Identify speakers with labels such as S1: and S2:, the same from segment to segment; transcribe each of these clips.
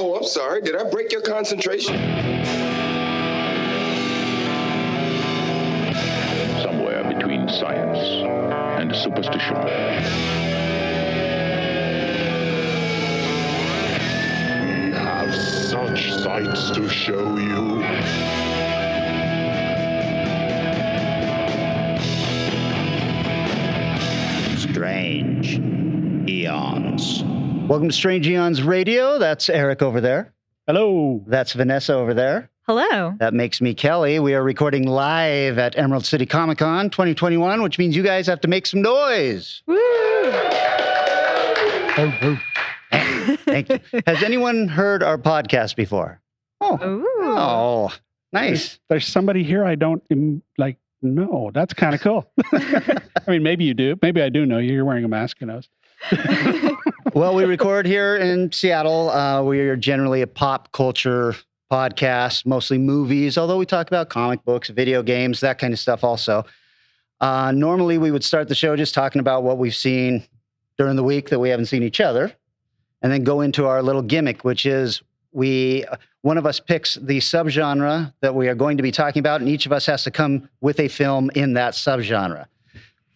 S1: Oh, I'm sorry. Did I break your concentration?
S2: Somewhere between science and superstition.
S3: We have such sights to show you.
S4: Strange Aeons. Welcome to Strange Aeons Radio. That's Eric over there.
S5: Hello.
S4: That's Vanessa over there.
S6: Hello.
S4: That makes me Kelly. We are recording live at Emerald City Comic Con 2021, which means you guys have to make some noise.
S6: Woo!
S4: Thank you. Has anyone heard our podcast before? Oh, nice.
S5: There's somebody here I don't know. That's kind of cool. I mean, maybe you do. Maybe I do know you. You're wearing a mask, who knows?
S4: Well, we record here in Seattle. We are generally a pop culture podcast, mostly movies, although we talk about comic books, video games, that kind of stuff also. Normally, we would start the show just talking about what we've seen during the week that we haven't seen each other, and then go into our little gimmick, which is one of us picks the subgenre that we are going to be talking about, and each of us has to come with a film in that subgenre.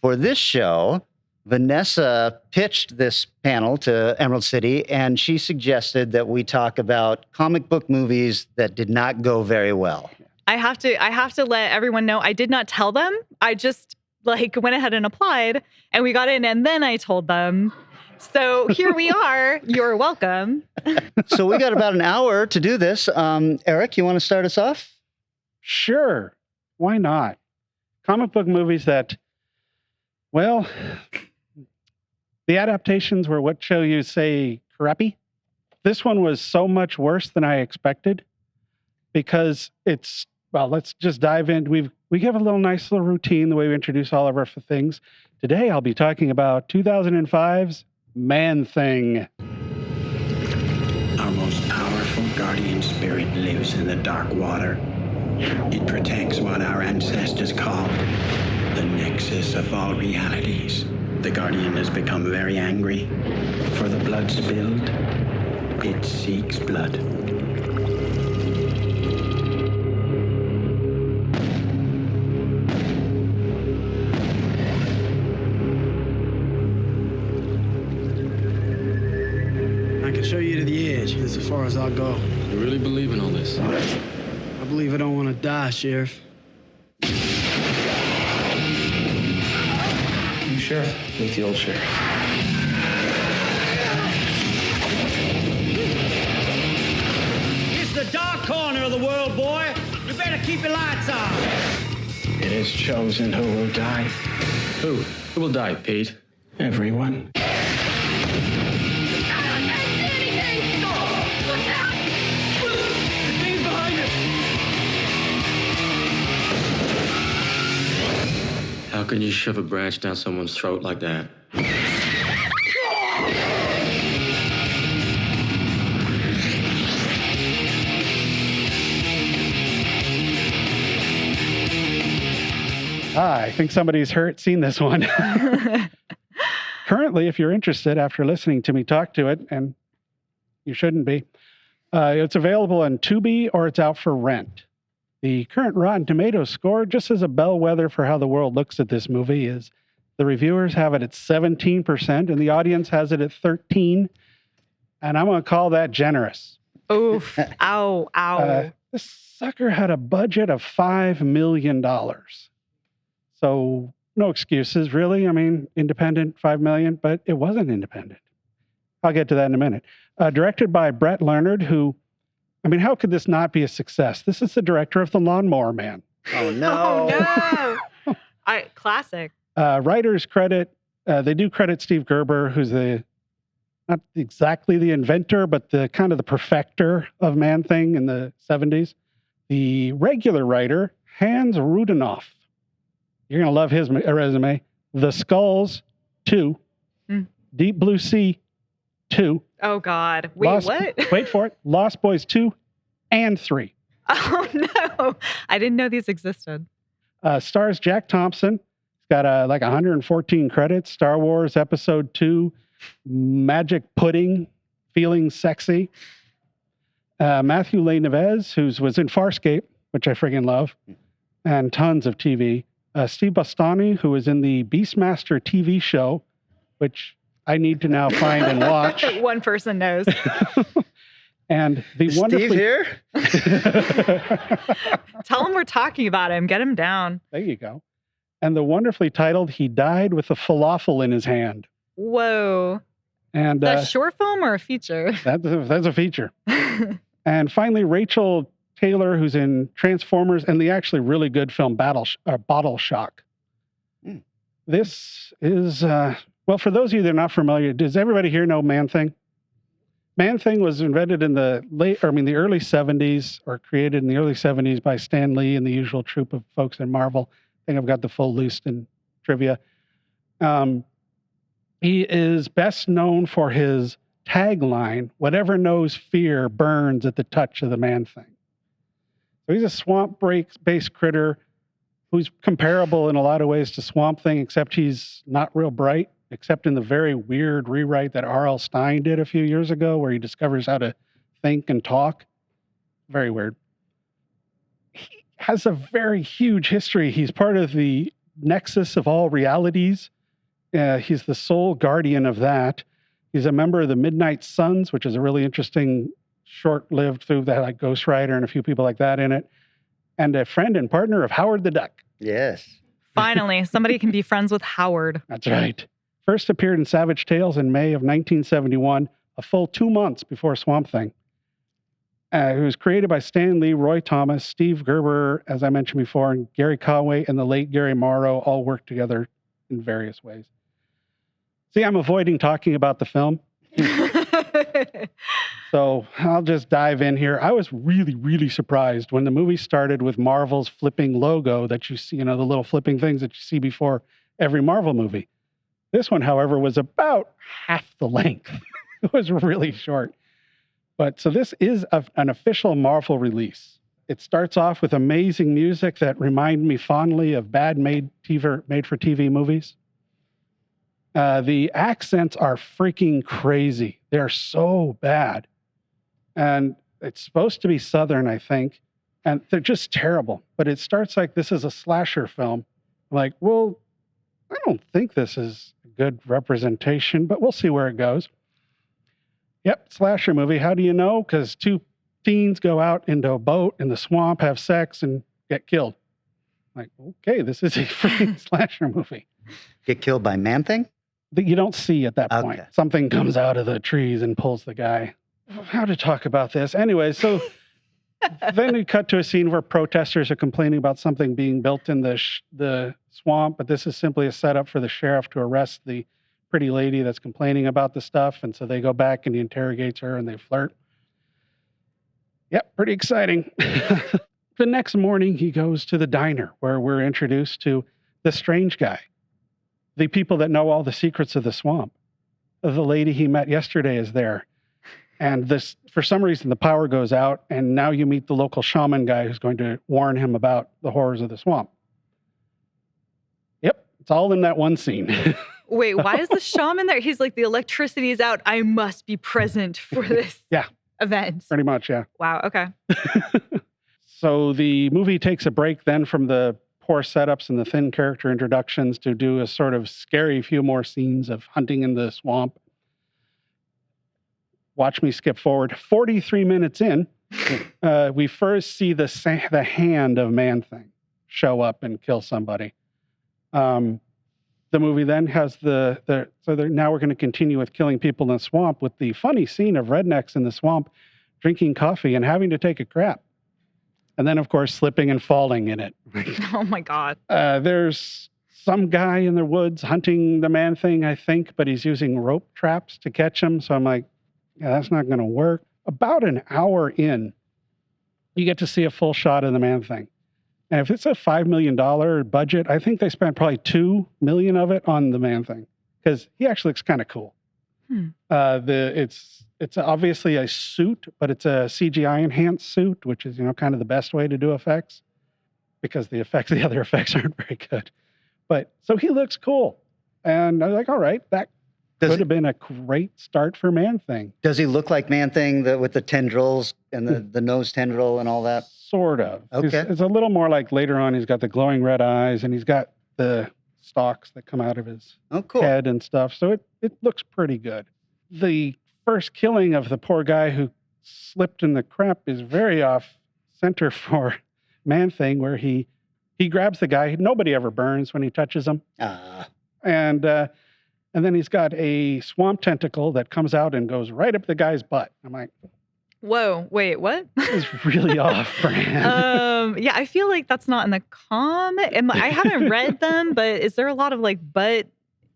S4: For this show, Vanessa pitched this panel to Emerald City, and she suggested that we talk about comic book movies that did not go very well.
S6: I have to let everyone know I did not tell them. I just went ahead and applied, and we got in, and then I told them. So here we are. You're welcome.
S4: So we got about an hour to do this. Eric, you want to start us off?
S5: Sure. Why not? Comic book movies that, well, the adaptations were what shall you say, crappy. This one was so much worse than I expected because let's just dive in. We have a nice little routine, the way we introduce all of our things. Today, I'll be talking about 2005's Man-Thing.
S7: Our most powerful guardian spirit lives in the dark water. It protects what our ancestors called the nexus of all realities. The guardian has become very angry. For the blood spilled, it seeks blood.
S8: I can show you to the edge. That's as far as I'll go.
S9: You really believe in all this?
S8: I believe I don't want to die, Sheriff.
S9: You sheriff? Meet the old sheriff.
S10: It's the dark corner of the world, boy. You better keep your lights on.
S7: It is chosen who will die.
S9: Who? Who will die, Pete?
S7: Everyone.
S9: How can you shove a branch down someone's throat like that?
S5: I think somebody's seen this one. Currently, if you're interested, after listening to me talk to it, and you shouldn't be, it's available on Tubi or it's out for rent. The current Rotten Tomatoes score, just as a bellwether for how the world looks at this movie, is the reviewers have it at 17% and the audience has it at 13%. And I'm going to call that generous.
S6: Oof. Ow.
S5: This sucker had a budget of $5 million. So no excuses, really. I mean, independent, $5 million, but it wasn't independent. I'll get to that in a minute. Directed by Brett Leonard, who, how could this not be a success? This is the director of The Lawnmower Man.
S4: Oh, no.
S6: Oh, no. Classic.
S5: Writers credit, they do credit Steve Gerber, who's not exactly the inventor, but the kind of the perfecter of Man-Thing in the 70s. The regular writer, Hans Rudenoff. You're going to love his resume. The Skulls, 2. Deep Blue Sea, 2.
S6: Oh, God. Wait, what?
S5: Wait for it. Lost Boys 2 and 3.
S6: Oh, no. I didn't know these existed.
S5: Stars Jack Thompson. He's got 114 credits. Star Wars Episode 2, Magic Pudding, Feeling Sexy. Matthew Leigh Neves, who was in Farscape, which I friggin' love, and tons of TV. Steve Bastani, who was in the Beastmaster TV show, which I need to now find and watch.
S6: One person knows.
S5: And the
S4: Is
S5: wonderfully...
S4: Steve here?
S6: Tell him we're talking about him. Get him down.
S5: There you go. And the wonderfully titled He Died with a Falafel in His Hand.
S6: Whoa.
S5: And
S6: Is that a short film or a feature?
S5: That's a feature. And finally, Rachel Taylor, who's in Transformers and the actually really good film Bottle Shock.
S4: Mm.
S5: This is, well, for those of you that are not familiar, does everybody here know Man-Thing? Man-Thing was invented in the early 70s, or created in the early 70s by Stan Lee and the usual troupe of folks in Marvel. I think I've got the full list in trivia. He is best known for his tagline, "Whatever knows fear burns at the touch of the Man-Thing." So he's a swamp-based critter who's comparable in a lot of ways to Swamp Thing, except he's not real bright, except in the very weird rewrite that R.L. Stine did a few years ago, where he discovers how to think and talk. Very weird. He has a very huge history. He's part of the nexus of all realities. He's the sole guardian of that. He's a member of the Midnight Suns, which is a really interesting, short-lived thing that like Ghost Rider and a few people like that in it. And a friend and partner of Howard the Duck.
S4: Yes.
S6: Finally, somebody can be friends with Howard.
S5: That's right. First appeared in Savage Tales in May of 1971, a full 2 months before Swamp Thing. It was created by Stan Lee, Roy Thomas, Steve Gerber, as I mentioned before, and Gary Conway and the late Gary Morrow all worked together in various ways. See, I'm avoiding talking about the film. So I'll just dive in here. I was really, really surprised when the movie started with Marvel's flipping logo that you see, the little flipping things that you see before every Marvel movie. This one, however, was about half the length. It was really short. But so this is an official Marvel release. It starts off with amazing music that remind me fondly of bad made-for-TV movies. The accents are freaking crazy. They're so bad. And it's supposed to be Southern, I think. And they're just terrible. But it starts like this is a slasher film. I'm like, well, I don't think this is a good representation, but we'll see where it goes. Yep, slasher movie. How do you know? Because 2 teens go out into a boat in the swamp, have sex, and get killed. Like, okay, this is a freaking slasher movie.
S4: Get killed by Man-Thing?
S5: That you don't see at that point.
S4: Okay.
S5: Something comes out of the trees and pulls the guy. How to talk about this? Anyway, so then we cut to a scene where protesters are complaining about something being built in the swamp, but this is simply a setup for the sheriff to arrest the pretty lady that's complaining about the stuff. And so they go back and he interrogates her and they flirt. Yep, pretty exciting. The next morning, he goes to the diner where we're introduced to the strange guy, the people that know all the secrets of the swamp. The lady he met yesterday is there. And this, for some reason, the power goes out, and now you meet the local shaman guy who's going to warn him about the horrors of the swamp. Yep, it's all in that one scene.
S6: Wait, why is the shaman there? He's like, the electricity is out. I must be present for this event.
S5: Pretty much, yeah.
S6: Wow, okay.
S5: So the movie takes a break then from the poor setups and the thin character introductions to do a sort of scary few more scenes of hunting in the swamp. Watch me skip forward. 43 minutes in, we first see the hand of Man-Thing show up and kill somebody. The movie then has now we're going to continue with killing people in the swamp with the funny scene of rednecks in the swamp drinking coffee and having to take a crap. And then, of course, slipping and falling in it.
S6: Oh, my God.
S5: There's some guy in the woods hunting the Man-Thing, I think, but he's using rope traps to catch him. So I'm like, yeah, that's not going to work. About an hour in, you get to see a full shot of the Man-Thing. And if it's a $5 million budget, I think they spent probably $2 million of it on the Man-Thing because he actually looks kind of cool. It's obviously a suit, but it's a CGI enhanced suit, which is, kind of the best way to do effects because the other effects aren't very good. But so he looks cool. And I was like, all right, that Could have been a great start for Man-Thing.
S4: Does he look like Man-Thing with the tendrils and the nose tendril and all that?
S5: Sort of.
S4: Okay.
S5: It's a little more like later on, he's got the glowing red eyes and he's got the stalks that come out of his head and stuff. So it looks pretty good. The first killing of the poor guy who slipped in the crap is very off center for Man-Thing, where he grabs the guy. Nobody ever burns when he touches him. And then he's got a swamp tentacle that comes out and goes right up the guy's butt. I'm like,
S6: whoa, wait, what?
S5: This is really off brand.
S6: Yeah, I feel like that's not in the comic. I haven't read them, but is there a lot of like butt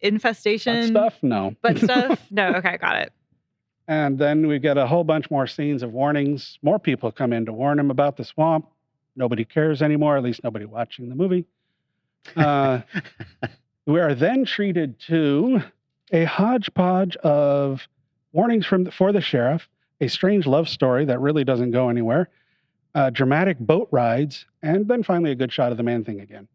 S6: infestation?
S5: Butt stuff? No.
S6: Butt stuff? No. Okay, got it.
S5: And then we get a whole bunch more scenes of warnings. More people come in to warn him about the swamp. Nobody cares anymore, at least nobody watching the movie. We are then treated to a hodgepodge of warnings for the sheriff, a strange love story that really doesn't go anywhere, dramatic boat rides, and then finally a good shot of the Man-Thing again.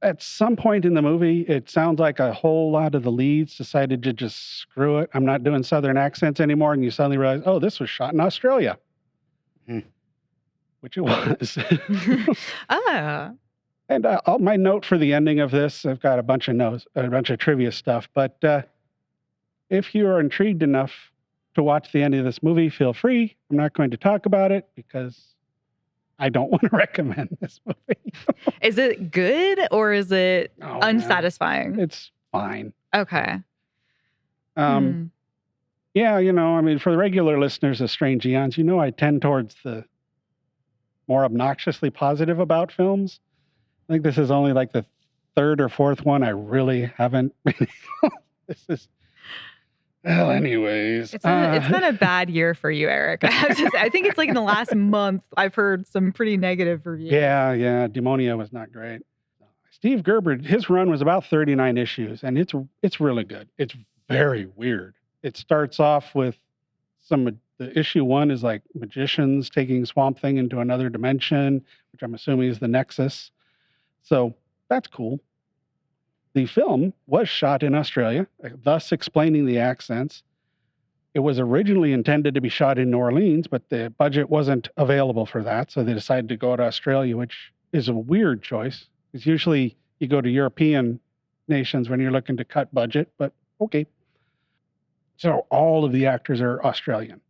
S5: At some point in the movie, it sounds like a whole lot of the leads decided to just screw it. I'm not doing Southern accents anymore. And you suddenly realize, oh, this was shot in Australia. Which it was. And my note for the ending of this, I've got a bunch of trivia stuff. But if you are intrigued enough to watch the end of this movie, feel free. I'm not going to talk about it because I don't want to recommend this movie.
S6: Is it good or is it unsatisfying?
S5: Man. It's fine.
S6: Okay.
S5: Yeah, I mean, for the regular listeners of Strange Aeons, I tend towards the more obnoxiously positive about films. I think this is only like the third or fourth one I really haven't. This is. Well, anyways.
S6: It's been a bad year for you, Eric. I have to say. I think it's like in the last month, I've heard some pretty negative reviews.
S5: Yeah. Demonia was not great. Steve Gerber, his run was about 39 issues, and it's really good. It's very weird. It starts off with the issue 1 is like magicians taking Swamp Thing into another dimension, which I'm assuming is the Nexus. So that's cool. The film was shot in Australia, thus explaining the accents. It was originally intended to be shot in New Orleans, but the budget wasn't available for that. So they decided to go to Australia, which is a weird choice. Because usually you go to European nations when you're looking to cut budget, but okay. So all of the actors are Australian.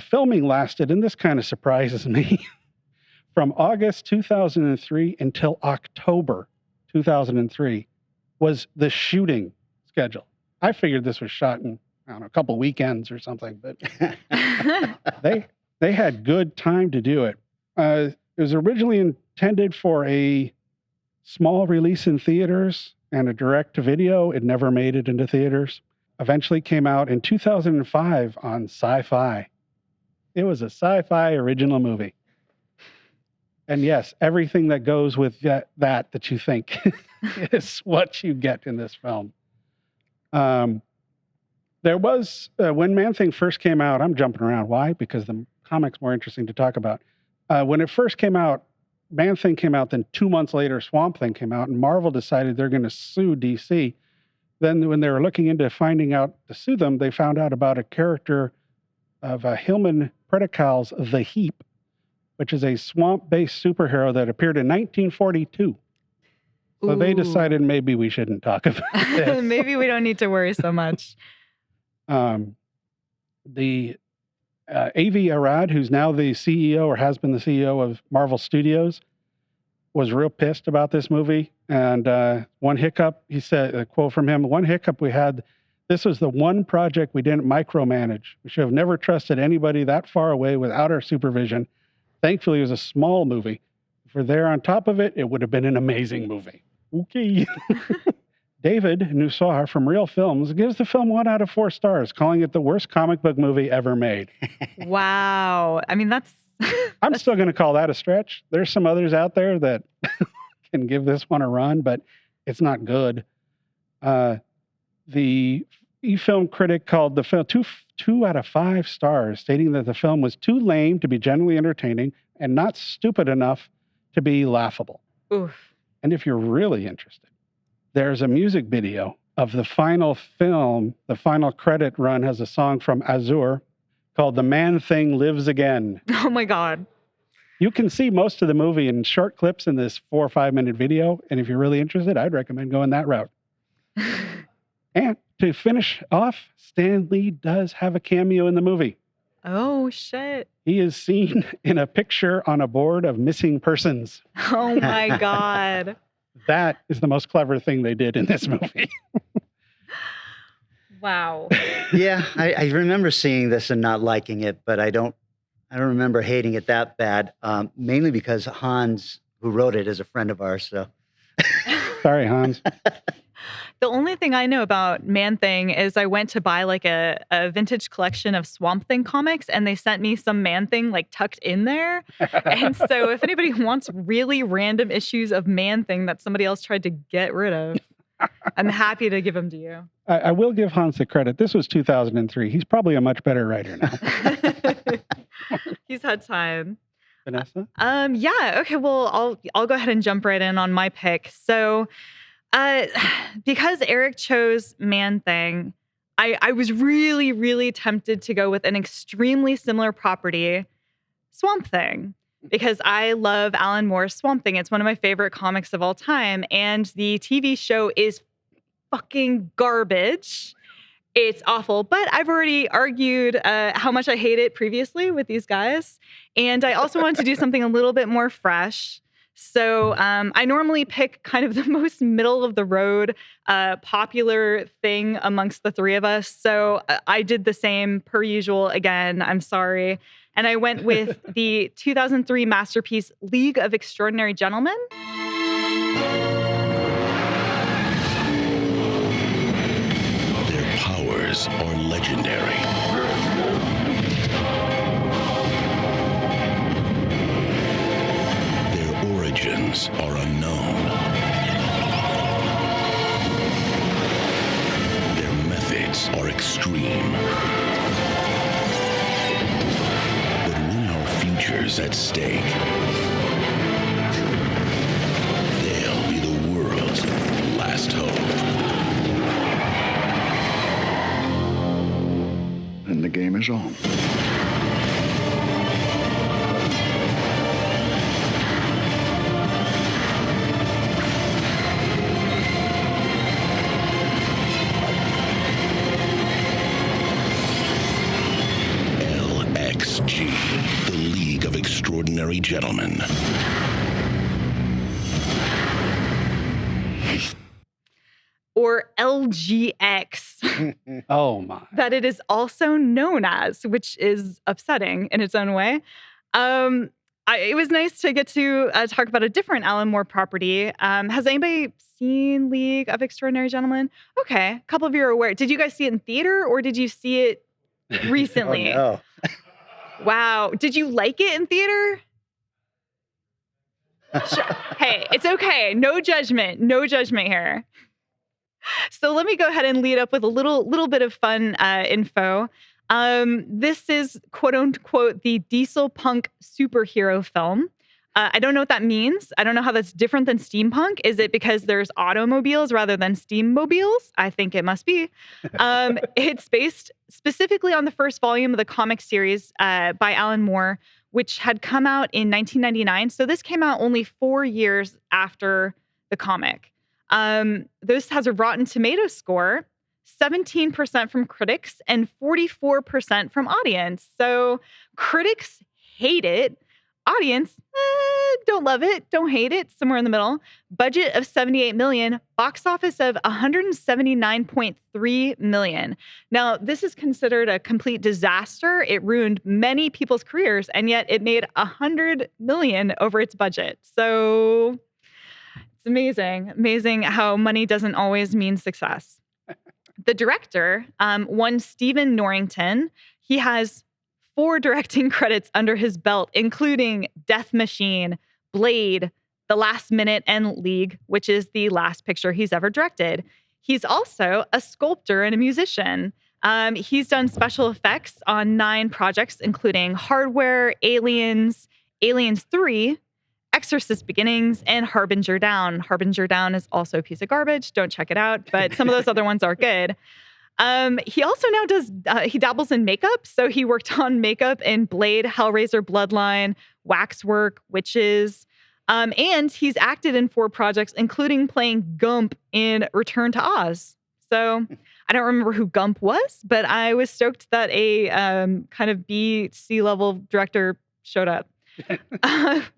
S5: Filming lasted, and this kind of surprises me, from August 2003 until October 2003 was the shooting schedule. I figured this was shot in, a couple weekends or something, but they had good time to do it. It was originally intended for a small release in theaters and a direct-to-video. It never made it into theaters. Eventually came out in 2005 on Sci-Fi. It was a Sci-Fi original movie. And yes, everything that goes with that you think is what you get in this film. There was, when Man-Thing first came out, I'm jumping around. Why? Because the comic's more interesting to talk about. When it first came out, Man-Thing came out, then 2 months later, Swamp Thing came out, and Marvel decided they're going to sue DC. Then when they were looking into finding out to sue them, they found out about a character of Hillman Predical's The Heap, which is a swamp-based superhero that appeared in 1942. So they decided maybe we shouldn't talk about this.
S6: Maybe we don't need to worry so much.
S5: The Avi Arad, who's now the CEO or has been the CEO of Marvel Studios, was real pissed about this movie. And one hiccup, he said, a quote from him, "One hiccup we had, this was the one project we didn't micromanage. We should have never trusted anybody that far away without our supervision. Thankfully, it was a small movie. If we're there on top of it, it would have been an amazing movie." Okay. David Nussar from Real Films gives the film 1 out of 4 stars, calling it the worst comic book movie ever made.
S6: Wow. I mean, that's...
S5: I'm still going to call that a stretch. There's some others out there that can give this one a run, but it's not good. The eFilm critic called the film 2 out of 5 stars, stating that the film was too lame to be genuinely entertaining and not stupid enough to be laughable.
S6: Oof.
S5: And if you're really interested, there's a music video of the final film, the final credit run has a song from Azure called The Man Thing Lives Again.
S6: Oh my God.
S5: You can see most of the movie in short clips in this 4 or 5 minute video. And if you're really interested, I'd recommend going that route. And to finish off, Stan Lee does have a cameo in the movie.
S6: Oh, shit.
S5: He is seen in a picture on a board of missing persons.
S6: Oh my God.
S5: That is the most clever thing they did in this movie.
S6: Wow.
S4: Yeah, I remember seeing this and not liking it, but I don't remember hating it that bad. Mainly because Hans, who wrote it, is a friend of ours. So
S5: Sorry, Hans.
S6: The only thing I know about Man-Thing is I went to buy like a vintage collection of Swamp Thing comics, and they sent me some Man-Thing like tucked in there. And so if anybody wants really random issues of Man-Thing that somebody else tried to get rid of, I'm happy to give them to you.
S5: I will give Hans the credit. This was 2003. He's probably a much better writer now.
S6: He's had time.
S5: Vanessa?
S6: Yeah. Okay. Well, I'll go ahead and jump right in on my pick. So, because Eric chose Man-Thing, I was really, really tempted to go with an extremely similar property, Swamp Thing, because I love Alan Moore's Swamp Thing. It's one of my favorite comics of all time, and the TV show is fucking garbage. It's awful, but I've already argued how much I hate it previously with these guys. And I also wanted to do something a little bit more fresh. So I normally pick kind of the most middle of the road popular thing amongst the three of us. So I did the same per usual again. I'm sorry. And I went with the 2003 masterpiece, League of Extraordinary Gentlemen.
S11: Powers are legendary. Their origins are unknown. Their methods are extreme. But when our future's at stake, they'll be the world's last hope.
S3: And the game is on.
S11: LXG, the League of Extraordinary Gentlemen.
S6: Or LGX.
S5: Oh my.
S6: That it is also known as, which is upsetting in its own way. It was nice to get to talk about a different Alan Moore property. Has anybody seen League of Extraordinary Gentlemen? Okay, a couple of you are aware. Did you guys see it in theater or did you see it recently?
S4: Oh, no.
S6: Wow. Did you like it in theater? Sure. Hey, it's okay. No judgment. No judgment here. So let me go ahead and lead up with a little bit of fun info. This is quote unquote the diesel punk superhero film. I don't know what that means. I don't know how that's different than steampunk. Is it because there's automobiles rather than steammobiles? I think it must be. It's based specifically on the first volume of the comic series by Alan Moore, which had come out in 1999. So this came out only 4 years after the comic. This has a Rotten Tomatoes score, 17% from critics and 44% from audience. So critics hate it. Audience, don't love it, don't hate it, somewhere in the middle. Budget of $78 million, box office of $179.3 million. Now, this is considered a complete disaster. It ruined many people's careers, and yet it made $100 million over its budget. So it's amazing how money doesn't always mean success. The director, one Stephen Norrington, he has 4 directing credits under his belt, including Death Machine, Blade, The Last Minute, and League, which is the last picture he's ever directed. He's also a sculptor and a musician. He's done special effects on 9 projects, including Hardware, Aliens, Aliens 3, Exorcist Beginnings, and Harbinger Down. Harbinger Down is also a piece of garbage. Don't check it out, but some of those other ones are good. He also now he dabbles in makeup. So he worked on makeup in Blade, Hellraiser, Bloodline, Waxwork, Witches. And he's acted in 4 projects, including playing Gump in Return to Oz. So I don't remember who Gump was, but I was stoked that a kind of B, C-level director showed up.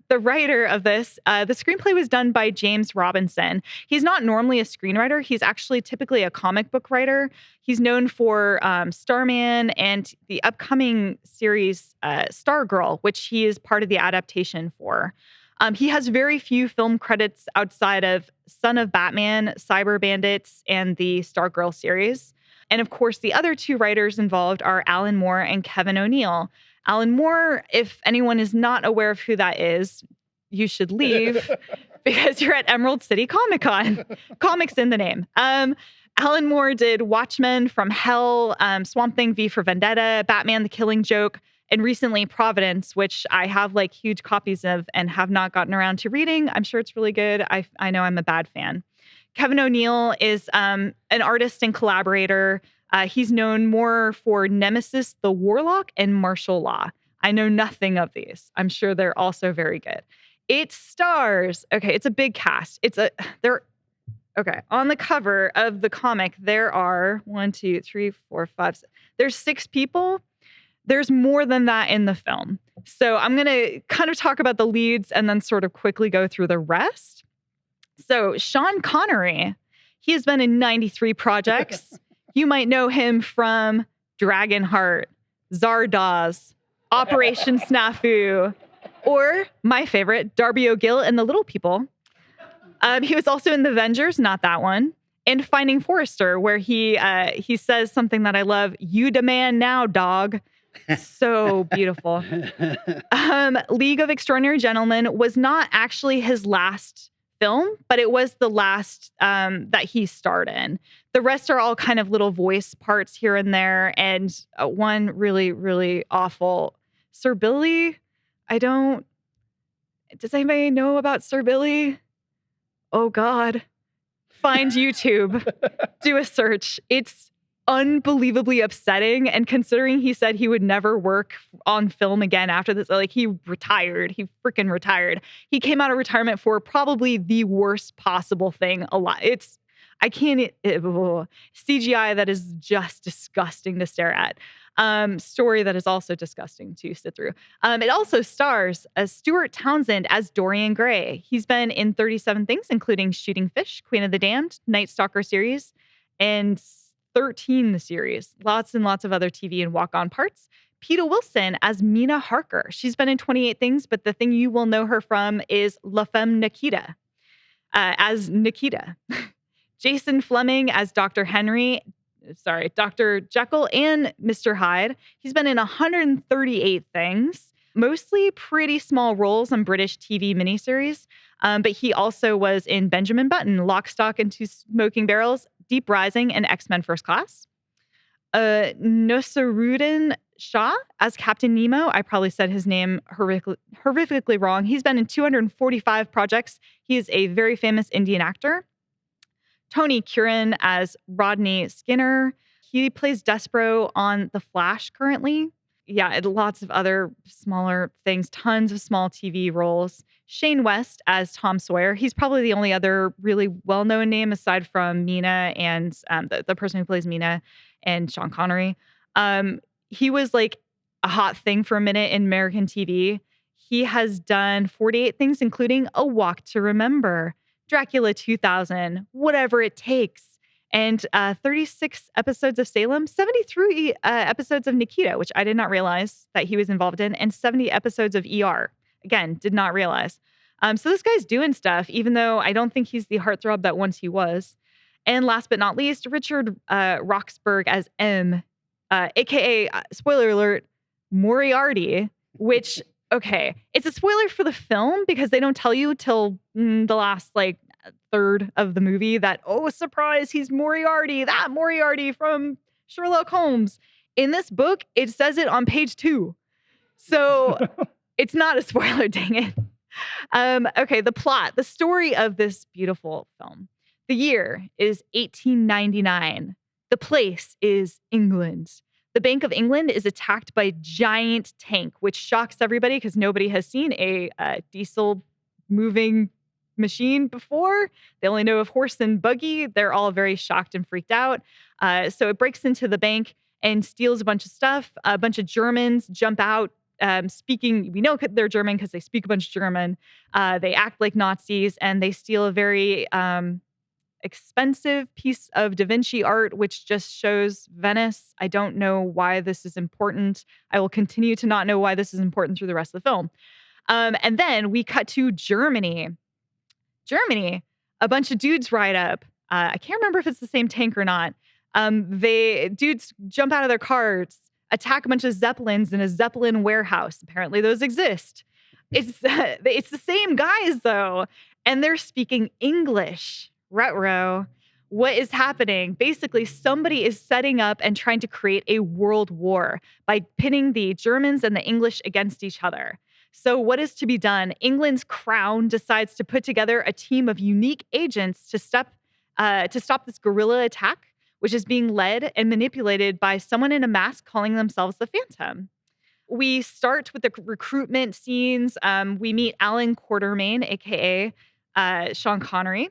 S6: The writer of this, the screenplay was done by James Robinson. He's not normally a screenwriter. He's actually typically a comic book writer. He's known for Starman and the upcoming series Stargirl, which he is part of the adaptation for. He has very few film credits outside of Son of Batman, Cyber Bandits, and the Stargirl series. And of course, the other 2 writers involved are Alan Moore and Kevin O'Neill. Alan Moore, if anyone is not aware of who that is, you should leave because you're at Emerald City Comic Con. Comics in the name. Alan Moore did Watchmen, From Hell, Swamp Thing, V for Vendetta, Batman, The Killing Joke, and recently Providence, which I have like huge copies of and have not gotten around to reading. I'm sure it's really good. I know I'm a bad fan. Kevin O'Neill is an artist and collaborator. He's known more for Nemesis, the Warlock, and Martial Law. I know nothing of these. I'm sure they're also very good. It stars, okay, it's a big cast. On the cover of the comic, there are 1, 2, 3, 4, 5, 6. There's 6 people. There's more than that in the film. So I'm going to kind of talk about the leads and then sort of quickly go through the rest. So Sean Connery, he has been in 93 projects. You might know him from Dragonheart, Zardoz, Operation Snafu, or my favorite, Darby O'Gill and the Little People. He was also in The Avengers, not that one, and Finding Forrester, where he says something that I love, "You demand now, dog." So beautiful. League of Extraordinary Gentlemen was not actually his last film, but it was the last that he starred in. The rest are all kind of little voice parts here and there, and one really, really awful. Sir Billy, does anybody know about Sir Billy? Oh God. Find YouTube. Do a search. It's unbelievably upsetting, and considering he said he would never work on film again after this, like he freaking retired. He came out of retirement for probably the worst possible thing alive. CGI that is just disgusting to stare at. Story that is also disgusting to sit through. It also stars Stuart Townsend as Dorian Gray. He's been in 37 things, including Shooting Fish, Queen of the Damned, Night Stalker series, and 13 the series. Lots and lots of other TV and walk-on parts. Peta Wilson as Mina Harker. She's been in 28 things, but the thing you will know her from is La Femme Nikita, as Nikita. Jason Fleming as Dr. Jekyll and Mr. Hyde. He's been in 138 things, mostly pretty small roles on British TV miniseries. But he also was in Benjamin Button, Lock, Stock, and Two Smoking Barrels, Deep Rising, and X-Men First Class. Nasiruddin Shah as Captain Nemo. I probably said his name horrifically wrong. He's been in 245 projects. He is a very famous Indian actor. Tony Curran as Rodney Skinner. He plays Despero on The Flash currently. Yeah, and lots of other smaller things, tons of small TV roles. Shane West as Tom Sawyer. He's probably the only other really well-known name aside from Mina and the person who plays Mina and Sean Connery. He was like a hot thing for a minute in American TV. He has done 48 things, including A Walk to Remember, Dracula 2000, Whatever It Takes, and 36 episodes of Salem, 73 episodes of Nikita, which I did not realize that he was involved in, and 70 episodes of ER. Again, did not realize. So this guy's doing stuff, even though I don't think he's the heartthrob that once he was. And last but not least, Richard Roxburgh as M, aka, spoiler alert, Moriarty, which, okay, it's a spoiler for the film because they don't tell you till the last third of the movie that, oh, surprise, he's Moriarty, that Moriarty from Sherlock Holmes. In this book, it says it on page 2. So it's not a spoiler, dang it. Okay, the plot, the story of this beautiful film. The year is 1899. The place is England. The Bank of England is attacked by a giant tank, which shocks everybody because nobody has seen a diesel moving machine before. They only know of horse and buggy. They're all very shocked and freaked out. So it breaks into the bank and steals a bunch of stuff. A bunch of Germans jump out speaking. We know they're German because they speak a bunch of German. They act like Nazis and they steal a very expensive piece of Da Vinci art, which just shows Venice. I don't know why this is important. I will continue to not know why this is important through the rest of the film. And then we cut to Germany. Germany, a bunch of dudes ride up. I can't remember if it's the same tank or not. Dudes jump out of their cars, attack a bunch of Zeppelins in a Zeppelin warehouse. Apparently those exist. It's the same guys though, and they're speaking English. Ruh-roh. What is happening? Basically, somebody is setting up and trying to create a world war by pitting the Germans and the English against each other. So what is to be done? England's crown decides to put together a team of unique agents to stop this guerrilla attack, which is being led and manipulated by someone in a mask calling themselves the Phantom. We start with the recruitment scenes. We meet Alan Quatermain, aka Sean Connery.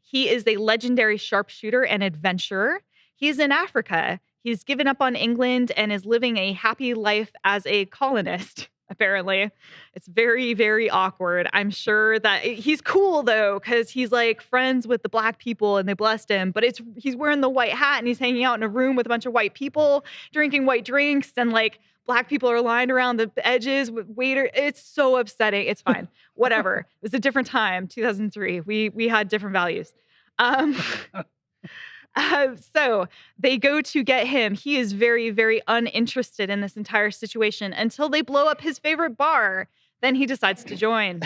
S6: He is a legendary sharpshooter and adventurer. He's in Africa. He's given up on England and is living a happy life as a colonist, apparently. It's very, very awkward. I'm sure that he's cool, though, because he's like friends with the black people and they blessed him. But he's wearing the white hat and he's hanging out in a room with a bunch of white people, drinking white drinks, and like black people are lined around the edges with waiter. It's so upsetting. It's fine. Whatever. It was a different time, 2003. We had different values. So they go to get him. He is very, very uninterested in this entire situation until they blow up his favorite bar. Then he decides to join.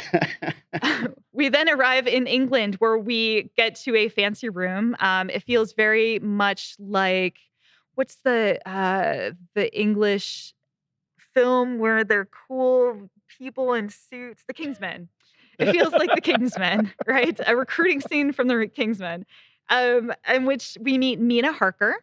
S6: We then arrive in England where we get to a fancy room. It feels very much like, what's the English film where they're cool people in suits? The Kingsmen. It feels like the Kingsmen, right? A recruiting scene from the Kingsmen, in which we meet Mina Harker,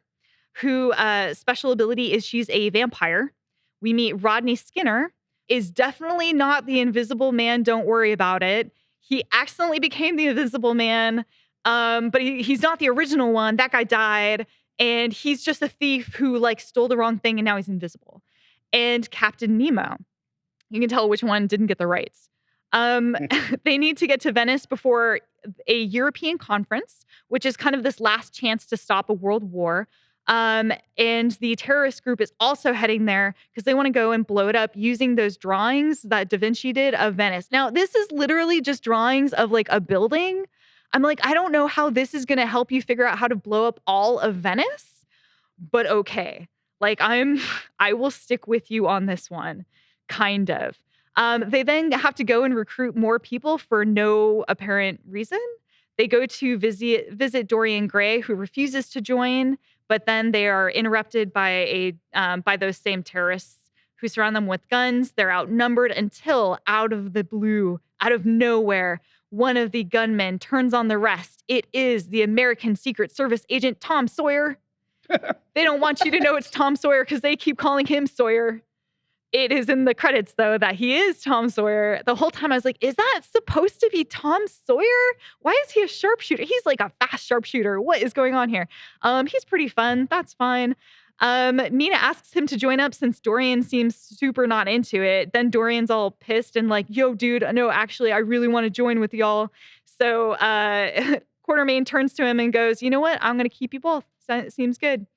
S6: who special ability is she's a vampire. We meet Rodney Skinner, is definitely not the Invisible Man. Don't worry about it. He accidentally became the Invisible Man, but he's not the original one. That guy died, and he's just a thief who like stole the wrong thing, and now he's invisible. And Captain Nemo. You can tell which one didn't get the rights. They need to get to Venice before a European conference, which is kind of this last chance to stop a world war. And the terrorist group is also heading there because they want to go and blow it up using those drawings that Da Vinci did of Venice. Now, this is literally just drawings of like a building. I'm like, I don't know how this is going to help you figure out how to blow up all of Venice, but okay. Like I will stick with you on this one, kind of. They then have to go and recruit more people for no apparent reason. They go to visit Dorian Gray, who refuses to join, but then they are interrupted by those same terrorists who surround them with guns. They're outnumbered until out of the blue, out of nowhere, one of the gunmen turns on the rest. It is the American Secret Service agent Tom Sawyer. They don't want you to know it's Tom Sawyer because they keep calling him Sawyer. It is in the credits, though, that he is Tom Sawyer. The whole time I was like, is that supposed to be Tom Sawyer? Why is he a sharpshooter? He's like a fast sharpshooter. What is going on here? He's pretty fun. That's fine. Mina asks him to join up since Dorian seems super not into it. Then Dorian's all pissed and like, yo, dude, no, actually, I really want to join with y'all. So Quatermain turns to him and goes, you know what? I'm going to keep you both. Seems good.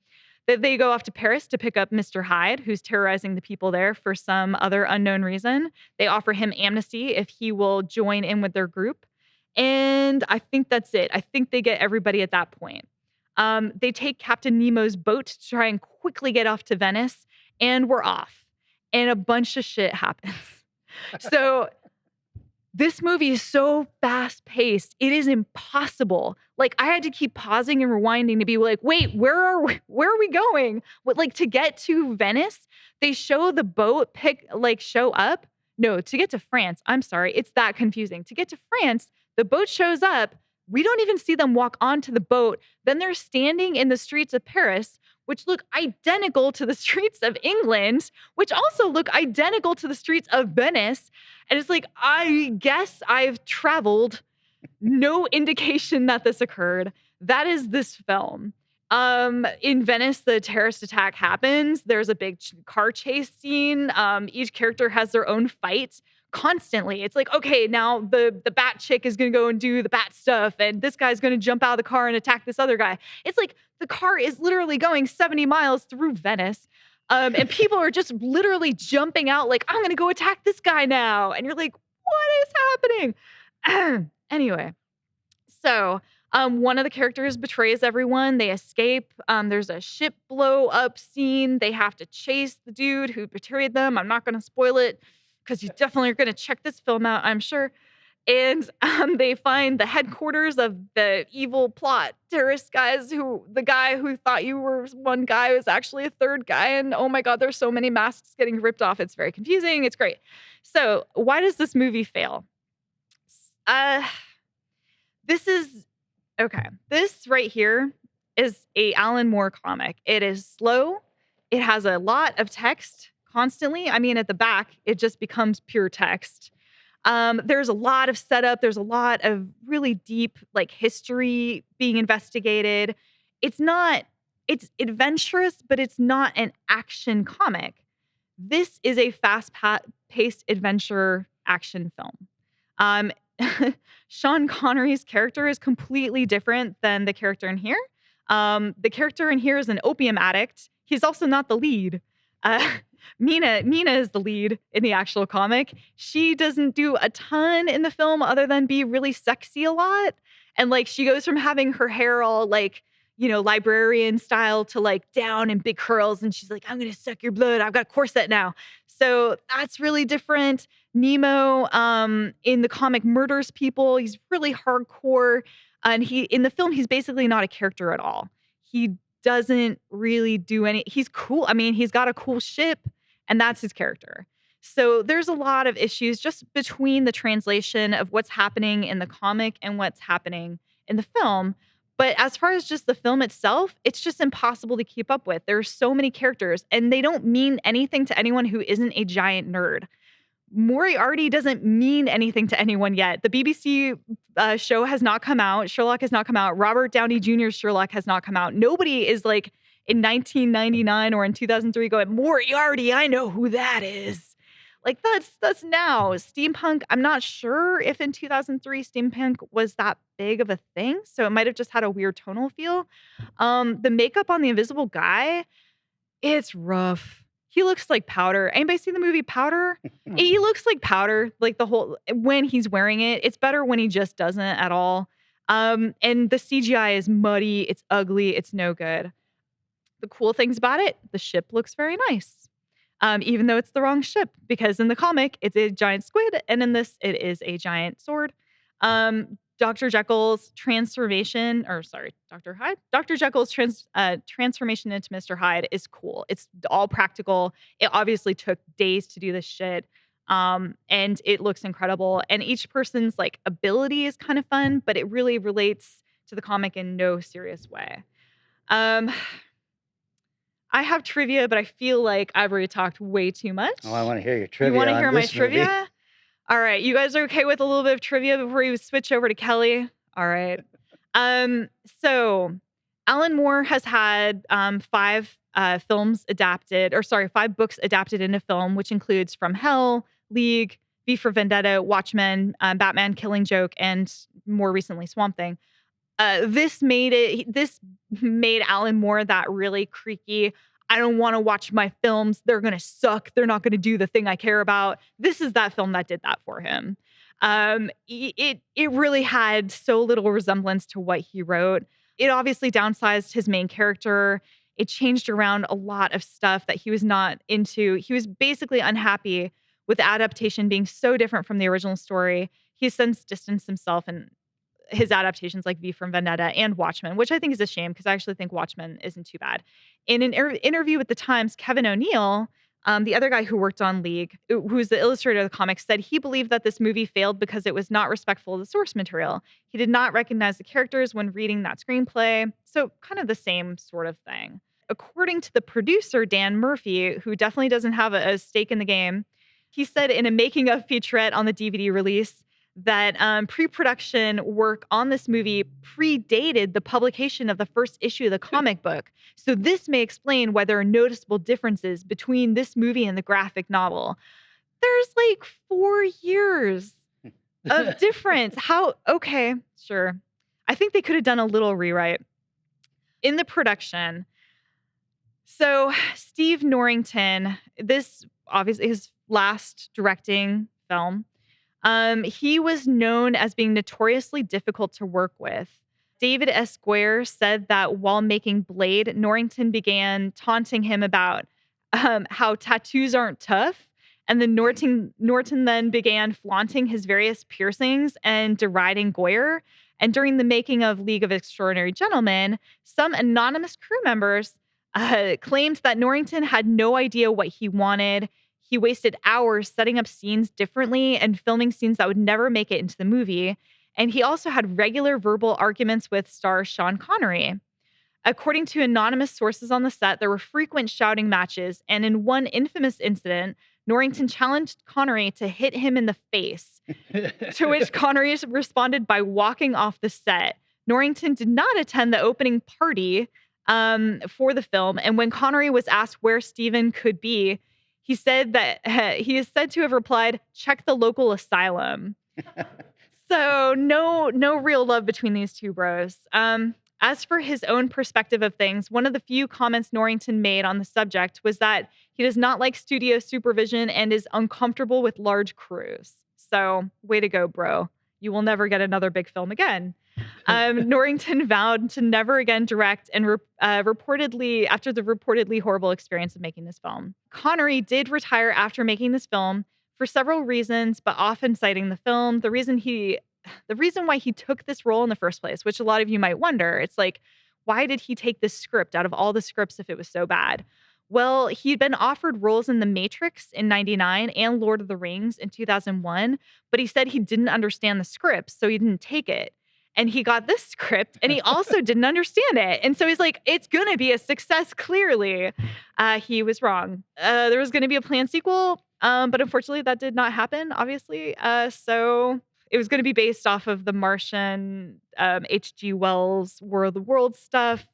S6: They go off to Paris to pick up Mr. Hyde, who's terrorizing the people there for some other unknown reason. They offer him amnesty if he will join in with their group. And I think that's it. I think they get everybody at that point. They take Captain Nemo's boat to try and quickly get off to Venice, and we're off. And a bunch of shit happens. So this movie is so fast-paced. It is impossible. Like, I had to keep pausing and rewinding to be like, wait, where are we going? What, like, to get to Venice, they show the boat show up, No, to get to France, I'm sorry, it's that confusing. To get to France, the boat shows up. We don't even see them walk onto the boat. Then they're standing in the streets of Paris, which look identical to the streets of England, which also look identical to the streets of Venice. And it's like, I guess I've traveled. No indication that this occurred. That is this film. In Venice, the terrorist attack happens. There's a big car chase scene. Each character has their own fight constantly. It's like, okay, now the bat chick is going to go and do the bat stuff, and this guy's going to jump out of the car and attack this other guy. It's like the car is literally going 70 miles through Venice. And people are just literally jumping out like, I'm going to go attack this guy now. And you're like, what is happening? Anyway, so one of the characters betrays everyone. They escape. There's a ship blow up scene. They have to chase the dude who betrayed them. I'm not going to spoil it because you definitely are going to check this film out, I'm sure. And they find the headquarters of the evil plot terrorist guys the guy who thought you were one guy was actually a third guy. And oh my God, there's so many masks getting ripped off. It's very confusing. It's great. So why does this movie fail? This right here is a Alan Moore comic. It is slow. It has a lot of text constantly. I mean, at the back, it just becomes pure text. There's a lot of setup. There's a lot of really deep, like, history being investigated. It's adventurous, but it's not an action comic. This is a fast-paced adventure action film. Sean Connery's character is completely different than the character in here. The character in here is an opium addict. He's also not the lead. Mina is the lead in the actual comic. She doesn't do a ton in the film other than be really sexy a lot. And like she goes from having her hair all like, librarian style to like down in big curls. And she's like, I'm going to suck your blood. I've got a corset now. So that's really different. Nemo in the comic murders people. He's really hardcore. And in the film, he's basically not a character at all. He doesn't really do he's cool. I mean, he's got a cool ship and that's his character. So there's a lot of issues just between the translation of what's happening in the comic and what's happening in the film. But as far as just the film itself, it's just impossible to keep up with. There's so many characters and they don't mean anything to anyone who isn't a giant nerd. Moriarty doesn't mean anything to anyone yet. The BBC show has not come out. Sherlock has not come out. Robert Downey Jr.'s Sherlock has not come out. Nobody is like in 1999 or in 2003 going, Moriarty, I know who that is. Like that's now. Steampunk, I'm not sure if in 2003 steampunk was that big of a thing. So it might have just had a weird tonal feel. The makeup on the Invisible Guy, it's rough. He looks like powder. Anybody seen the movie Powder? He looks like powder, like when he's wearing it. It's better when he just doesn't at all. And the CGI is muddy. It's ugly. It's no good. The cool things about it, the ship looks very nice. Even though it's the wrong ship, because in the comic, it's a giant squid. And in this, it is a giant sword. Dr. Jekyll's transformation into Mr. Hyde is cool. It's all practical. It obviously took days to do this shit. And it looks incredible. And each person's like ability is kind of fun, but it really relates to the comic in no serious way. I have trivia, but I feel like I've already talked way too much.
S4: Oh, I want to hear your trivia.
S6: You want to hear my
S4: movie.
S6: trivia? All right. You guys are okay with a little bit of trivia before you switch over to Kelly? All right. So Alan Moore has had 5 books adapted into film, which includes From Hell, League, V for Vendetta, Watchmen, Batman, Killing Joke, and more recently Swamp Thing. This made Alan Moore that really creaky, I don't want to watch my films. They're going to suck. They're not going to do the thing I care about. This is that film that did that for him. It really had so little resemblance to what he wrote. It obviously downsized his main character. It changed around a lot of stuff that he was not into. He was basically unhappy with adaptation being so different from the original story. He's since distanced himself and his adaptations like V for Vendetta and Watchmen, which I think is a shame because I actually think Watchmen isn't too bad. In an interview with The Times, Kevin O'Neill The other guy who worked on League, who's the illustrator of the comics, said he believed that this movie failed because it was not respectful of the source material. He did not recognize the characters when reading that screenplay. So kind of the same sort of thing. According to the producer, Dan Murphy, who definitely doesn't have a stake in the game, he said in a making of featurette on the DVD release that pre-production work on this movie predated the publication of the first issue of the comic book. So this may explain why there are noticeable differences between this movie and the graphic novel. There's like 4 years of difference. Okay, sure. I think they could have done a little rewrite. In the production, so Steve Norrington, this obviously his last directing film, he was known as being notoriously difficult to work with. David S. Goyer said that while making Blade, Norrington began taunting him about how tattoos aren't tough. And then Norton then began flaunting his various piercings and deriding Goyer. And during the making of League of Extraordinary Gentlemen, some anonymous crew members claimed that Norrington had no idea what he wanted. He wasted hours setting up scenes differently and filming scenes that would never make it into the movie. And he also had regular verbal arguments with star Sean Connery. According to anonymous sources on the set, there were frequent shouting matches. And in one infamous incident, Norrington challenged Connery to hit him in the face, to which Connery responded by walking off the set. Norrington did not attend the opening party for the film. And when Connery was asked where Stephen could be, he said that he is said to have replied, "Check the local asylum." So no real love between these two bros. As for his own perspective of things, one of the few comments Norrington made on the subject was that he does not like studio supervision and is uncomfortable with large crews. So way to go, bro. You will never get another big film again. Norrington vowed to never again direct and reportedly, after the reportedly horrible experience of making this film. Connery did retire after making this film for several reasons, but often citing the film. The reason why he took this role in the first place, which a lot of you might wonder, it's like, why did he take this script out of all the scripts if it was so bad? Well, he'd been offered roles in The Matrix in 99 and Lord of the Rings in 2001, but he said he didn't understand the script, so he didn't take it. And he got this script and he also didn't understand it. And so he's like, it's going to be a success, clearly. He was wrong. There was going to be a planned sequel, but unfortunately that did not happen, obviously. So it was going to be based off of the Martian, H.G. Wells War of the Worlds stuff.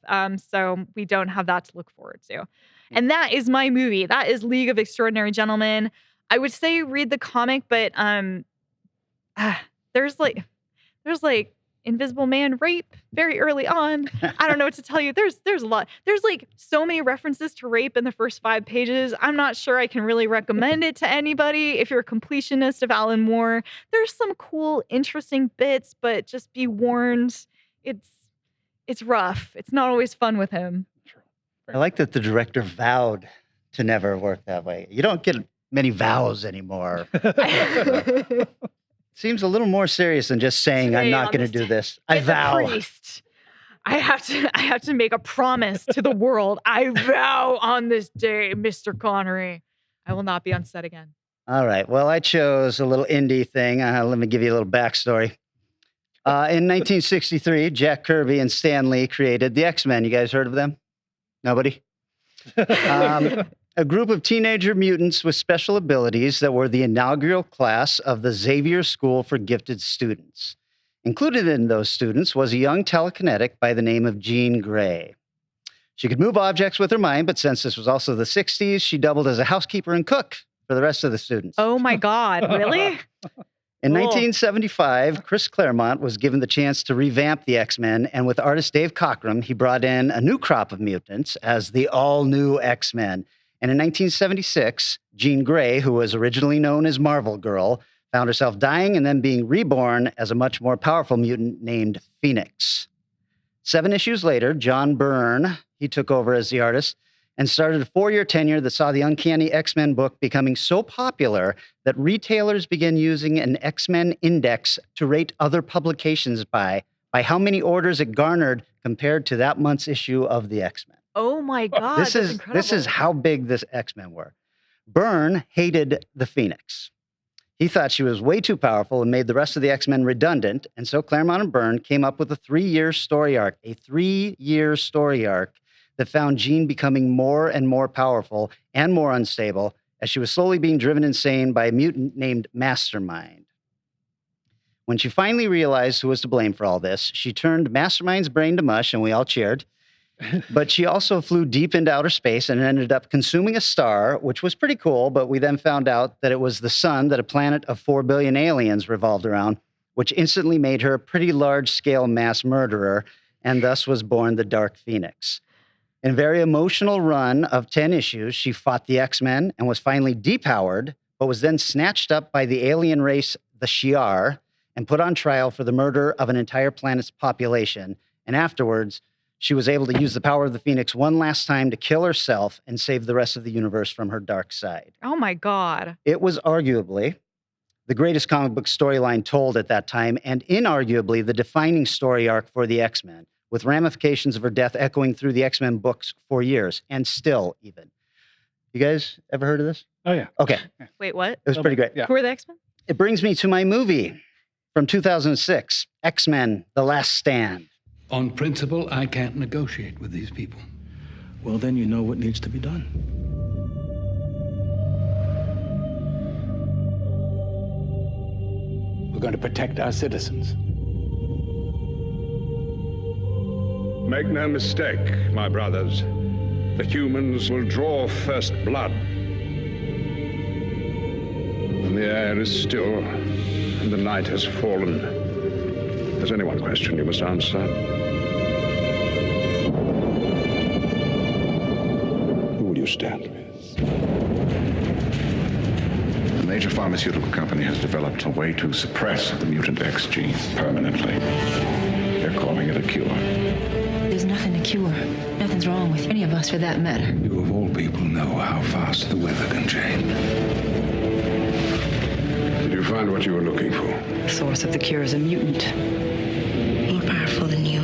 S6: So we don't have that to look forward to. And that is my movie. That is League of Extraordinary Gentlemen. I would say read the comic, but there's like Invisible Man rape very early on. I don't know what to tell you. There's a lot. There's like so many references to rape in the first 5 pages. I'm not sure I can really recommend it to anybody. If you're a completionist of Alan Moore, there's some cool, interesting bits, but just be warned, it's rough. It's not always fun with him.
S4: I like that the director vowed to never work that way. You don't get many vows anymore. Seems a little more serious than just saying,
S6: Today
S4: I'm not going to do this. I vow.
S6: Priest. I have to make a promise to the world. I vow on this day, Mr. Connery, I will not be on set again.
S4: All right. Well, I chose a little indie thing. Let me give you a little backstory. In 1963, Jack Kirby and Stan Lee created the X-Men. You guys heard of them? Nobody? A group of teenager mutants with special abilities that were the inaugural class of the Xavier School for Gifted Students. Included in those students was a young telekinetic by the name of Jean Grey. She could move objects with her mind, but since this was also the 60s, she doubled as a housekeeper and cook for the rest of the students.
S6: Oh my God, really?
S4: In 1975, Chris Claremont was given the chance to revamp the X-Men, and with artist Dave Cockrum, he brought in a new crop of mutants as the all-new X-Men. And in 1976, Jean Grey, who was originally known as Marvel Girl, found herself dying and then being reborn as a much more powerful mutant named Phoenix. 7 issues later, John Byrne, he took over as the artist and started a 4-year tenure that saw the Uncanny X-Men book becoming so popular that retailers began using an X-Men index to rate other publications by how many orders it garnered compared to that month's issue of the X-Men.
S6: Oh my God,
S4: This is how big this X-Men were. Byrne hated the Phoenix. He thought she was way too powerful and made the rest of the X-Men redundant. And so Claremont and Byrne came up with a 3-year story arc, that found Jean becoming more and more powerful and more unstable as she was slowly being driven insane by a mutant named Mastermind. When she finally realized who was to blame for all this, she turned Mastermind's brain to mush, and we all cheered. But she also flew deep into outer space and ended up consuming a star, which was pretty cool. But we then found out that it was the sun that a planet of 4 billion aliens revolved around, which instantly made her a pretty large-scale mass murderer, and thus was born the Dark Phoenix. In a very emotional run of 10 issues, she fought the X-Men and was finally depowered, but was then snatched up by the alien race, the Shi'ar, and put on trial for the murder of an entire planet's population. And afterwards, she was able to use the power of the Phoenix one last time to kill herself and save the rest of the universe from her dark side.
S6: Oh my God.
S4: It was arguably the greatest comic book storyline told at that time, and inarguably the defining story arc for the X-Men, with ramifications of her death echoing through the X-Men books for years, and still even. You guys ever heard of this?
S5: Oh, yeah.
S4: Okay.
S6: Wait, what?
S4: It was pretty great.
S5: Yeah.
S6: Who are the X-Men?
S4: It brings me to my movie from 2006, X-Men: The Last Stand.
S12: On principle, I can't negotiate with these people.
S11: Well, then you know what needs to be done.
S12: We're going to protect our citizens.
S3: Make no mistake, my brothers. The humans will draw first blood. And the air is still, and the night has fallen. There's only one question you must answer. Who will you stand with?
S2: A major pharmaceutical company has developed a way to suppress the mutant X gene permanently. They're calling it a cure.
S13: There's nothing to cure. Nothing's wrong with any of us for that matter.
S12: You of all people know how fast the weather can change.
S3: Did you find what you were looking for?
S13: The source of the cure is a mutant. More powerful than you.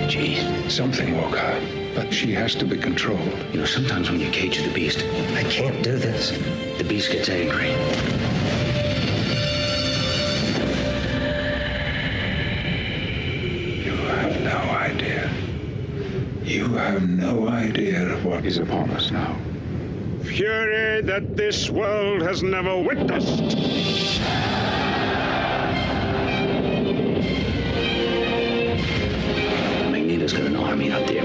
S12: Jean, something woke her, but she has to be controlled.
S9: You know, sometimes when you cage the beast,
S8: I can't do this.
S9: the beast gets angry.
S12: You have no idea. You have no idea of what is upon us now.
S3: Fury that this world has never witnessed.
S9: Magneto's got an army out there.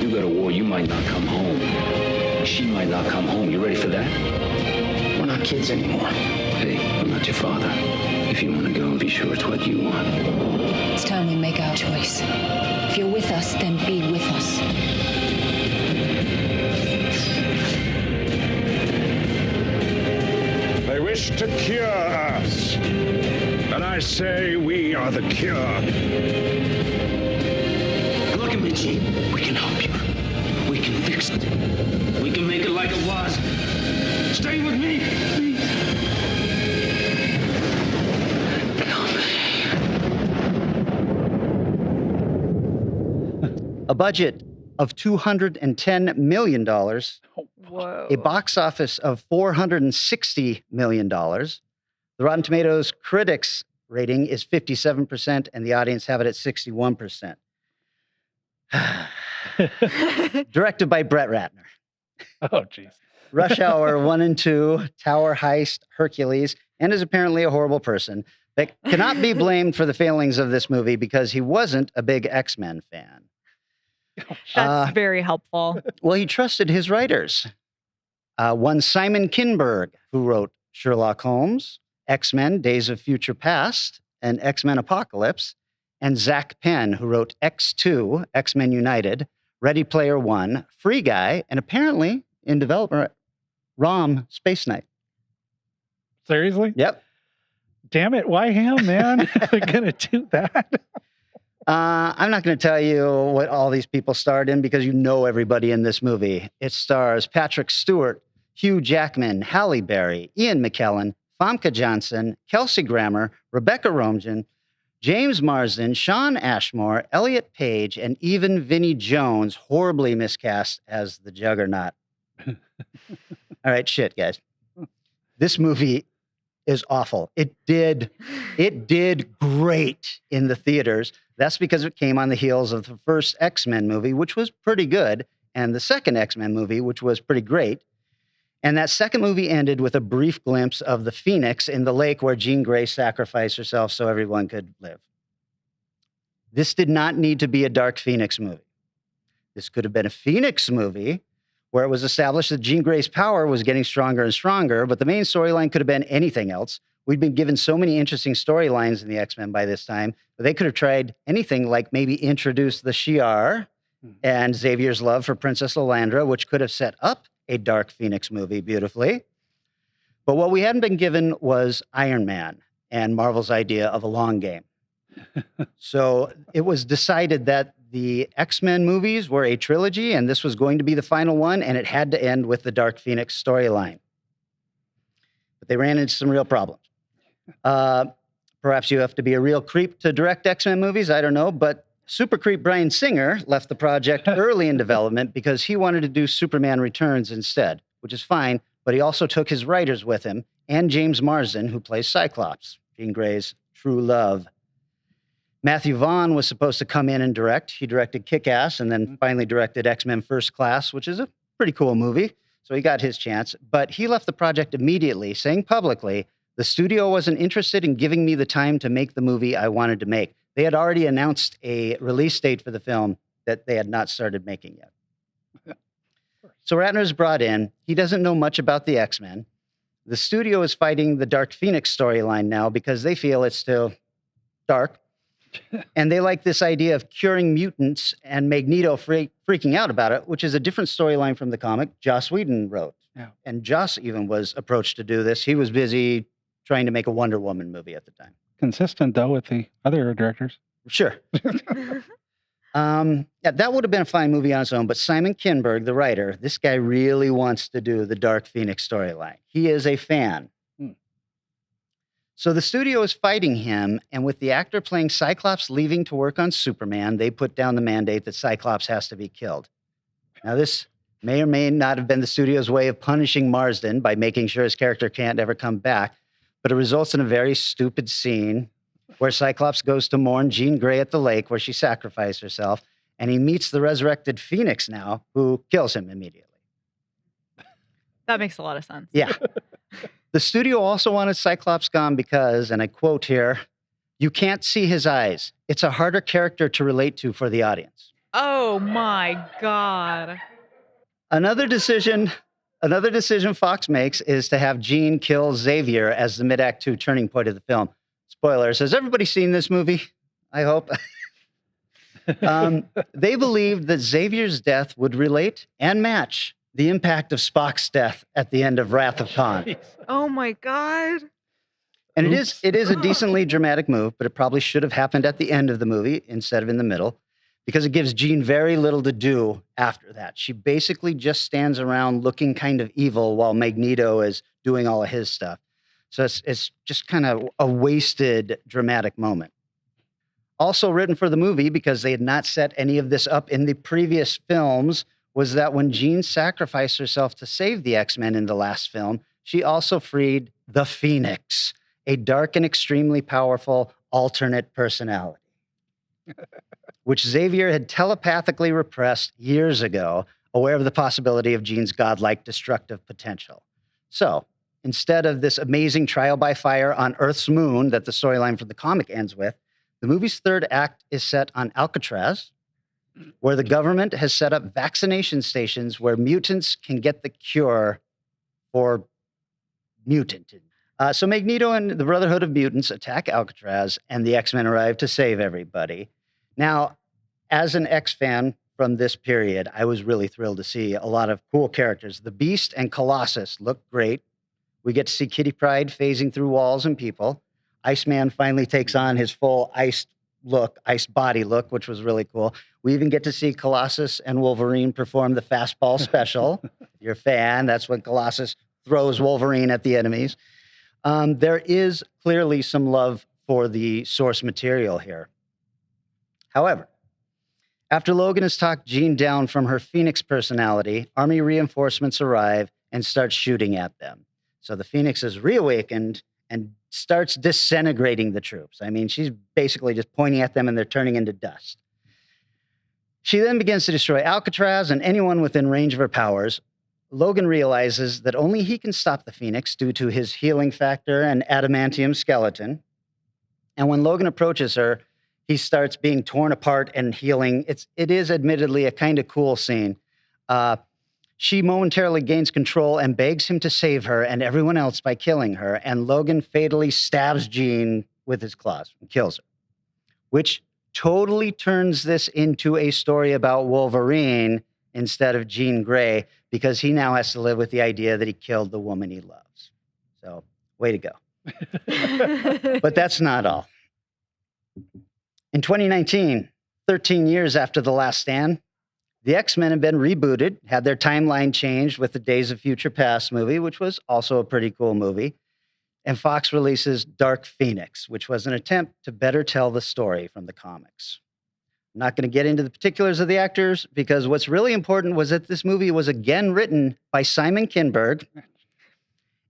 S9: You go to war, you might not come home. She might not come home. You ready for that? We're not kids anymore. Hey, I'm not your father. If you want to go, be sure it's what you want.
S13: It's time we make our choice. If you're with us, then be with us.
S3: They wish to cure us. And I say we are the cure.
S9: Look at me, Jean. We can help you. We can fix it. We can make it like it was. Stay with me, please.
S4: A budget of $210 million,
S6: Whoa.
S4: a box office of $460 million. The Rotten Tomatoes critics rating is 57%, and the audience have it at 61%. Directed by Brett Ratner.
S5: Oh, jeez.
S4: Rush Hour 1 and 2, Tower Heist, Hercules, and is apparently a horrible person that cannot be blamed for the failings of this movie because he wasn't a big X-Men fan.
S6: That's very helpful.
S4: Well, he trusted his writers. One Simon Kinberg, who wrote Sherlock Holmes, X-Men, Days of Future Past, and X-Men Apocalypse, and Zach Penn, who wrote X2, X-Men United, Ready Player One, Free Guy, and apparently in development, ROM Space Knight.
S5: Seriously?
S4: Yep.
S5: Damn it. Why him, man? They're going to do that.
S4: I'm not going to tell you what all these people starred in because you know everybody in this movie. It stars Patrick Stewart, Hugh Jackman, Halle Berry, Ian McKellen, Famke Janssen, Kelsey Grammer, Rebecca Romijn, James Marsden, Sean Ashmore, Elliot Page, and even Vinnie Jones horribly miscast as the Juggernaut. All right, shit, guys. This movie is awful. It did great in the theaters. That's because it came on the heels of the first X-Men movie, which was pretty good, and the second X-Men movie, which was pretty great. And that second movie ended with a brief glimpse of the Phoenix in the lake where Jean Grey sacrificed herself so everyone could live. This did not need to be a Dark Phoenix movie. This could have been a Phoenix movie where it was established that Jean Grey's power was getting stronger and stronger, but the main storyline could have been anything else. We'd been given so many interesting storylines in the X-Men by this time, but they could have tried anything like maybe introduce the Shi'ar and Xavier's love for Princess Lilandra, which could have set up a Dark Phoenix movie beautifully. But what we hadn't been given was Iron Man and Marvel's idea of a long game. So it was decided that the X-Men movies were a trilogy, and this was going to be the final one, and it had to end with the Dark Phoenix storyline. But they ran into some real problems. Perhaps you have to be a real creep to direct X-Men movies, I don't know, but super creep Bryan Singer left the project early in development because he wanted to do Superman Returns instead, which is fine, but he also took his writers with him, and James Marsden, who plays Cyclops, Jean Grey's true love. Matthew Vaughn was supposed to come in and direct. He directed Kick-Ass and then finally directed X-Men First Class, which is a pretty cool movie. So he got his chance. But he left the project immediately, saying publicly, the studio wasn't interested in giving me the time to make the movie I wanted to make. They had already announced a release date for the film that they had not started making yet. So Ratner is brought in. He doesn't know much about the X-Men. The studio is fighting the Dark Phoenix storyline now because they feel it's still dark. And they like this idea of curing mutants and Magneto freaking out about it, which is a different storyline from the comic Joss Whedon wrote.
S5: Yeah.
S4: And Joss even was approached to do this. He was busy trying to make a Wonder Woman movie at the time.
S5: Consistent, though, with the other directors.
S4: Sure. Yeah, that would have been a fine movie on its own, but Simon Kinberg, the writer, this guy really wants to do the Dark Phoenix storyline. He is a fan. So the studio is fighting him, and with the actor playing Cyclops leaving to work on Superman, they put down the mandate that Cyclops has to be killed. Now, this may or may not have been the studio's way of punishing Marsden by making sure his character can't ever come back, but it results in a very stupid scene where Cyclops goes to mourn Jean Grey at the lake where she sacrificed herself, and he meets the resurrected Phoenix now, who kills him immediately.
S6: That makes a lot of sense.
S4: Yeah. The studio also wanted Cyclops gone because, and I quote here, you can't see his eyes. It's a harder character to relate to for the audience.
S6: Oh my God.
S4: Another decision Fox makes is to have Jean kill Xavier as the mid-act 2 turning point of the film. Spoilers. Has everybody seen this movie? I hope. They believed that Xavier's death would relate and match the impact of Spock's death at the end of Wrath of Khan.
S6: Oh my God.
S4: And it is a decently dramatic move, but it probably should have happened at the end of the movie instead of in the middle, because it gives Jean very little to do after that. She basically just stands around looking kind of evil while Magneto is doing all of his stuff. So it's just kind of a wasted dramatic moment. Also written for the movie, because they had not set any of this up in the previous films, was that when Jean sacrificed herself to save the X-Men in the last film, she also freed the Phoenix, a dark and extremely powerful alternate personality, which Xavier had telepathically repressed years ago, aware of the possibility of Jean's godlike destructive potential. So instead of this amazing trial by fire on Earth's moon that the storyline for the comic ends with, the movie's third act is set on Alcatraz, where the government has set up vaccination stations where mutants can get the cure for mutant. So Magneto and the Brotherhood of Mutants attack Alcatraz, and the X-Men arrive to save everybody. Now, as an X-fan from this period, I was really thrilled to see a lot of cool characters. The Beast and Colossus look great. We get to see Kitty Pryde phasing through walls and people. Iceman finally takes on his full iced body look, which was really cool. We even get to see Colossus and Wolverine perform the fastball special. If you're a fan, that's when Colossus throws Wolverine at the enemies. There is clearly some love for the source material here. However, after Logan has talked Jean down from her Phoenix personality, Army reinforcements arrive and start shooting at them. So the Phoenix is reawakened and starts disintegrating the troops. I mean, she's basically just pointing at them and they're turning into dust. She then begins to destroy Alcatraz and anyone within range of her powers. Logan realizes that only he can stop the Phoenix due to his healing factor and adamantium skeleton. And when Logan approaches her, he starts being torn apart and healing. It is admittedly a kind of cool scene. She momentarily gains control and begs him to save her and everyone else by killing her. And Logan fatally stabs Jean with his claws and kills her, which totally turns this into a story about Wolverine instead of Jean Grey, because he now has to live with the idea that he killed the woman he loves. So, way to go. But that's not all. In 2019, 13 years after The Last Stand, the X-Men have been rebooted, had their timeline changed with the Days of Future Past movie, which was also a pretty cool movie. And Fox releases Dark Phoenix, which was an attempt to better tell the story from the comics. I'm not going to get into the particulars of the actors, because what's really important was that this movie was again written by Simon Kinberg.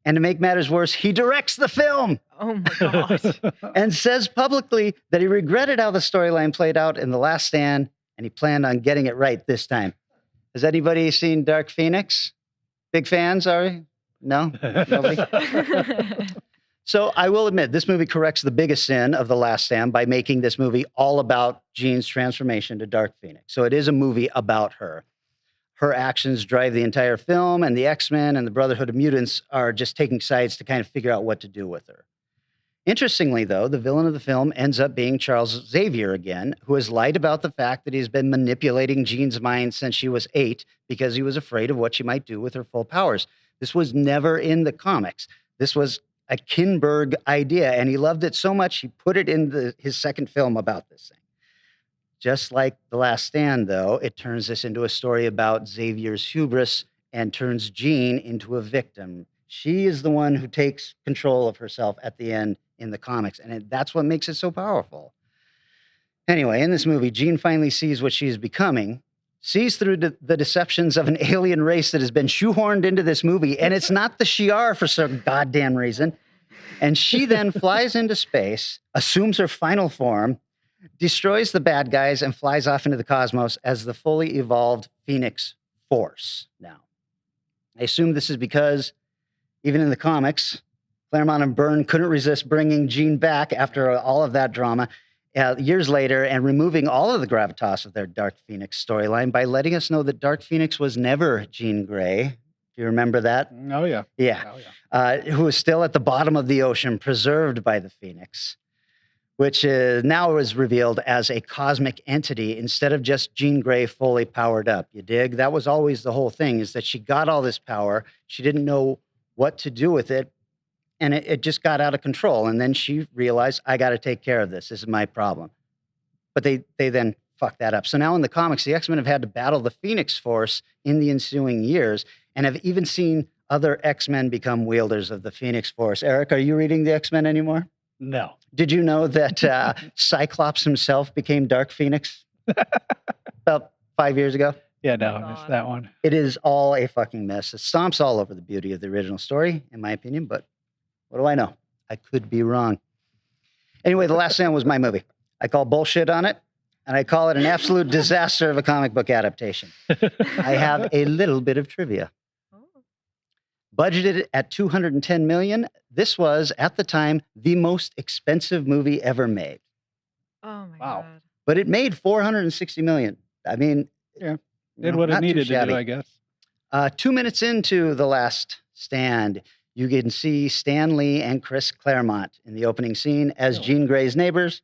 S4: And to make matters worse, he directs the film.
S6: Oh my God.
S4: And says publicly that he regretted how the storyline played out in The Last Stand, and he planned on getting it right this time. Has anybody seen Dark Phoenix? Big fans, are we? No? Nobody? So I will admit, this movie corrects the biggest sin of The Last Stand by making this movie all about Jean's transformation to Dark Phoenix. So it is a movie about her. Her actions drive the entire film, and the X-Men and the Brotherhood of Mutants are just taking sides to kind of figure out what to do with her. Interestingly, though, the villain of the film ends up being Charles Xavier again, who has lied about the fact that he's been manipulating Jean's mind since she was 8 because he was afraid of what she might do with her full powers. This was never in the comics. This was a Kinberg idea, and he loved it so much he put it in his second film about this thing. Just like The Last Stand, though, it turns this into a story about Xavier's hubris and turns Jean into a victim. She is the one who takes control of herself at the end in the comics, and that's what makes it so powerful. Anyway, in this movie, Jean finally sees what she is becoming, sees through the deceptions of an alien race that has been shoehorned into this movie, and it's not the Shi'ar for some goddamn reason. And she then flies into space, assumes her final form, destroys the bad guys, and flies off into the cosmos as the fully evolved Phoenix Force now. I assume this is because, even in the comics, Claremont and Byrne couldn't resist bringing Jean back after all of that drama years later and removing all of the gravitas of their Dark Phoenix storyline by letting us know that Dark Phoenix was never Jean Grey. Do you remember that?
S5: Oh, yeah.
S4: Yeah.
S5: Oh, yeah.
S4: Who was still at the bottom of the ocean, preserved by the Phoenix, which now is revealed as a cosmic entity instead of just Jean Grey fully powered up. You dig? That was always the whole thing, is that she got all this power. She didn't know what to do with it, and it just got out of control. And then she realized, I got to take care of this. This is my problem. But they then fucked that up. So now in the comics, the X-Men have had to battle the Phoenix Force in the ensuing years and have even seen other X-Men become wielders of the Phoenix Force. Eric, are you reading the X-Men anymore?
S5: No.
S4: Did you know that Cyclops himself became Dark Phoenix about 5 years ago?
S5: Yeah, no, I missed that one.
S4: It is all a fucking mess. It stomps all over the beauty of the original story, in my opinion, but what do I know? I could be wrong. Anyway, The Last Stand was my movie. I call bullshit on it, and I call it an absolute disaster of a comic book adaptation. I have a little bit of trivia. Budgeted at $210 million, this was, at the time, the most expensive movie ever made.
S6: Oh, my
S5: Wow.
S6: God.
S4: But it made $460 million. I mean,
S5: Yeah. Did what it
S4: not too
S5: needed to
S4: shabby.
S5: do, I guess.
S4: 2 minutes into The Last Stand, you can see Stan Lee and Chris Claremont in the opening scene as Jean Grey's neighbors.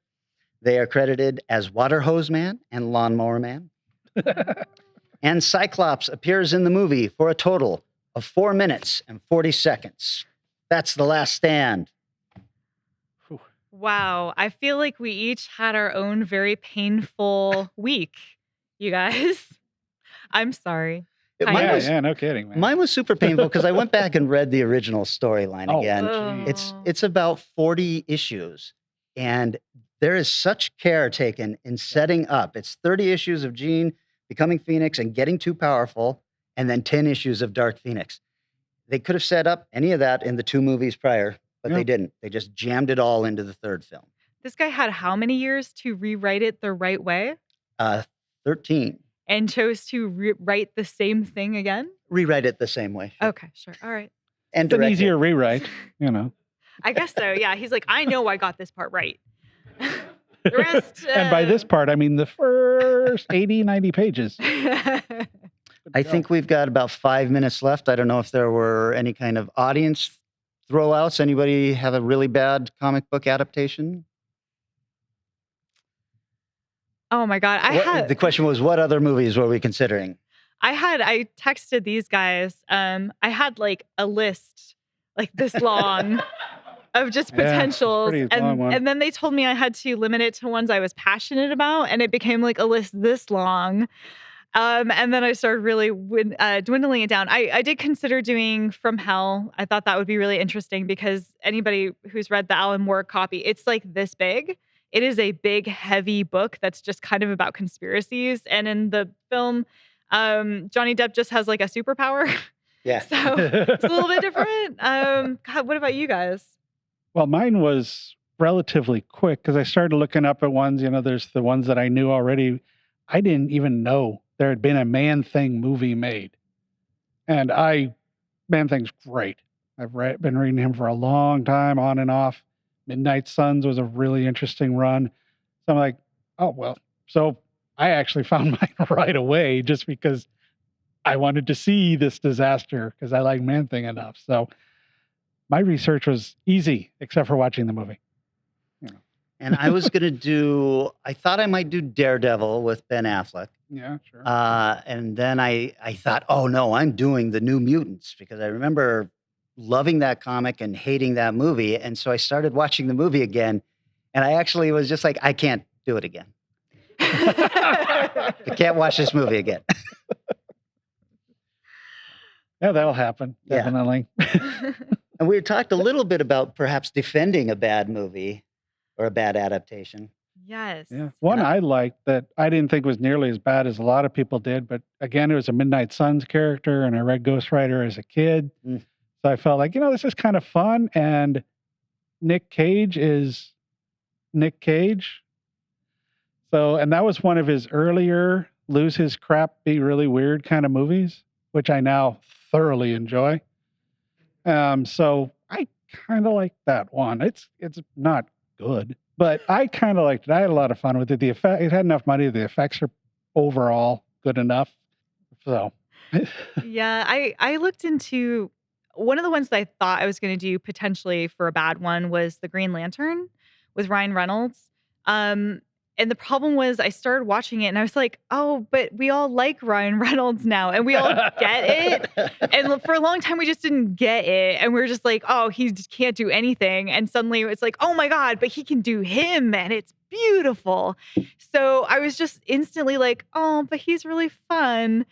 S4: They are credited as Water Hose Man and Lawnmower Man. And Cyclops appears in the movie for a total of 4 minutes and 40 seconds. That's The Last Stand.
S6: Wow. I feel like we each had our own very painful week, you guys. I'm sorry.
S4: Mine
S5: Yeah,
S4: was-
S5: yeah, no kidding, man.
S4: Mine was super painful because I went back and read the original storyline
S5: Oh,
S4: again.
S6: Oh.
S4: It's about 40 issues. And there is such care taken in setting up. It's 30 issues of Jean becoming Phoenix and getting too powerful, and then 10 issues of Dark Phoenix. They could have set up any of that in the 2 movies prior, but they didn't. They just jammed it all into the 3rd film.
S6: This guy had how many years to rewrite it the right way?
S4: 13.
S6: And chose to write the same thing again?
S4: Rewrite it the same way.
S6: Sure. Okay, sure. All right.
S4: And
S5: it's an easier rewrite, you know.
S6: I guess so. Yeah. He's like, I know I got this part right. The rest.
S5: And by this part, I mean the first 80, 90 pages.
S4: I think we've got about 5 minutes left. I don't know if there were any kind of audience throwouts. Anybody have a really bad comic book adaptation?
S6: Oh my God.
S4: The question was, what other movies were we considering?
S6: I texted these guys. I had like a list like this long of just potentials. And then they told me I had to limit it to ones I was passionate about. And it became like a list this long. And then I started really dwindling it down. I did consider doing From Hell. I thought that would be really interesting because anybody who's read the Alan Moore copy, it's like this big. It is a big, heavy book that's just kind of about conspiracies. And in the film, Johnny Depp just has like a superpower.
S4: Yeah.
S6: So it's a little bit different. God, what about you guys?
S5: Well, mine was relatively quick because I started looking up at ones, you know, there's the ones that I knew already. I didn't even know there had been a Man-Thing movie made. And Man-Thing's great. I've been reading him for a long time, on and off. Midnight Suns was a really interesting run. So I'm like, oh, well. So I actually found mine right away just because I wanted to see this disaster because I like Man-Thing enough. So my research was easy, except for watching the movie. You know.
S4: And I was going to I thought I might do Daredevil with Ben Affleck.
S5: Yeah, sure.
S4: And then I thought, oh no, I'm doing the New Mutants because I remember loving that comic and hating that movie. And so I started watching the movie again. And I actually was just like, I can't do it again. I can't watch this movie again.
S5: Yeah, that'll happen. Definitely.
S4: Yeah. And we talked a little bit about perhaps defending a bad movie or a bad adaptation.
S6: Yes.
S5: Yeah. One I liked that I didn't think was nearly as bad as a lot of people did, but again, it was a Midnight Suns character, and I read Ghost Rider as a kid. So I felt like, you know, this is kind of fun. And Nick Cage is Nick Cage. So, and that was one of his earlier lose his crap, be really weird kind of movies, which I now thoroughly enjoy. So I kind of like that one. It's not good, but I kind of liked it. I had a lot of fun with it. It had enough money. The effects are overall good enough. So
S6: yeah, I looked into one of the ones that I thought I was going to do potentially for a bad one was the Green Lantern with Ryan Reynolds. And the problem was I started watching it and I was like, oh, but we all like Ryan Reynolds now and we all get it. And for a long time, we just didn't get it. And we were just like, oh, he just can't do anything. And suddenly it's like, oh my God, but he can do him and it's beautiful. So I was just instantly like, oh, but he's really fun.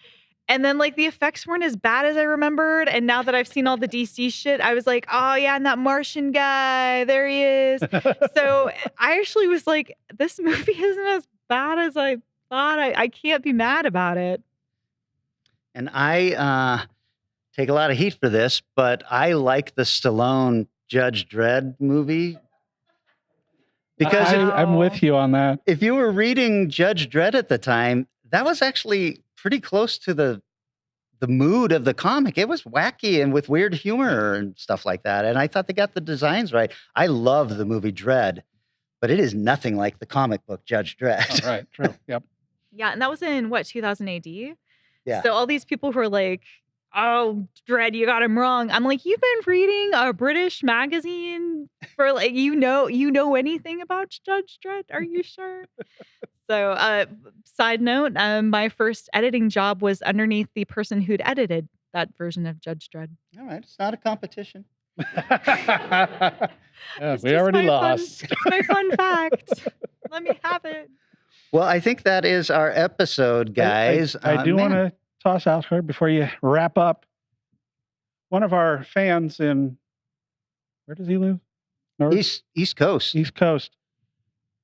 S6: And then like the effects weren't as bad as I remembered. And now that I've seen all the DC shit, I was like, oh yeah, and that Martian guy, there he is. So I actually was like, this movie isn't as bad as I thought. I can't be mad about it.
S4: And I take a lot of heat for this, but I like the Stallone Judge Dredd movie. Because
S5: I'm with you on that.
S4: If you were reading Judge Dredd at the time, that was actually pretty close to the mood of the comic. It was wacky and with weird humor and stuff like that. And I thought they got the designs right. I love the movie Dredd, but it is nothing like the comic book Judge Dredd.
S5: Oh, right, true. Yep.
S6: Yeah, and that was in what, 2000 AD?
S4: Yeah.
S6: So all these people who are like, oh, Dredd, you got him wrong. I'm like, you've been reading a British magazine for like, you know anything about Judge Dredd? Are you sure? So, side note, my first editing job was underneath the person who'd edited that version of Judge Dredd.
S4: All right, it's not a competition.
S5: Yeah, we already lost.
S6: It's my fun fact. Let me have it.
S4: Well, I think that is our episode, guys.
S5: I do want to toss out here before you wrap up. One of our fans in, where does he live?
S4: East Coast.
S5: East Coast.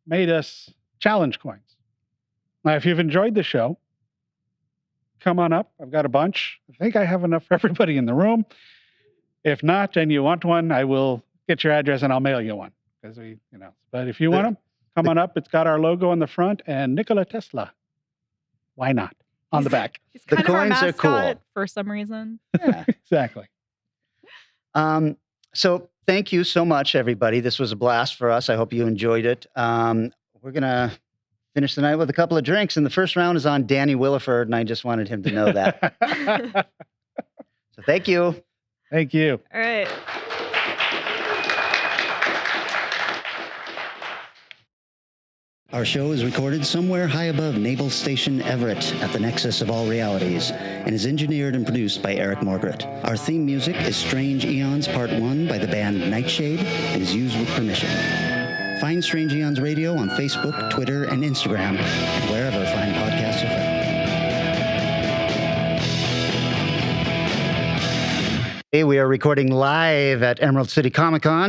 S5: made us challenge coins. Now, if you've enjoyed the show, come on up. I've got a bunch. I think I have enough for everybody in the room. If not, and you want one, I will get your address and I'll mail you one. Because but if you want them, come on up. It's got our logo on the front and Nikola Tesla. Why not? On the back.
S6: He's kind
S4: The
S6: of our
S4: coins are
S6: mascot
S4: cool.
S6: for some reason.
S5: Yeah, exactly.
S4: So thank you so much, everybody. This was a blast for us. I hope you enjoyed it. We're going to finish the night with a couple of drinks. And the first round is on Danny Williford, and I just wanted him to know that. So thank you.
S5: Thank you.
S6: All right.
S4: Our show is recorded somewhere high above Naval Station Everett at the nexus of all realities and is engineered and produced by Eric Morgret. Our theme music is Strange Aeons Part 1 by the band Nightshade and is used with permission. Find Strange Aeons Radio on Facebook, Twitter, and Instagram, and wherever fine podcasts are found. Hey, we are recording live at Emerald City Comic Con.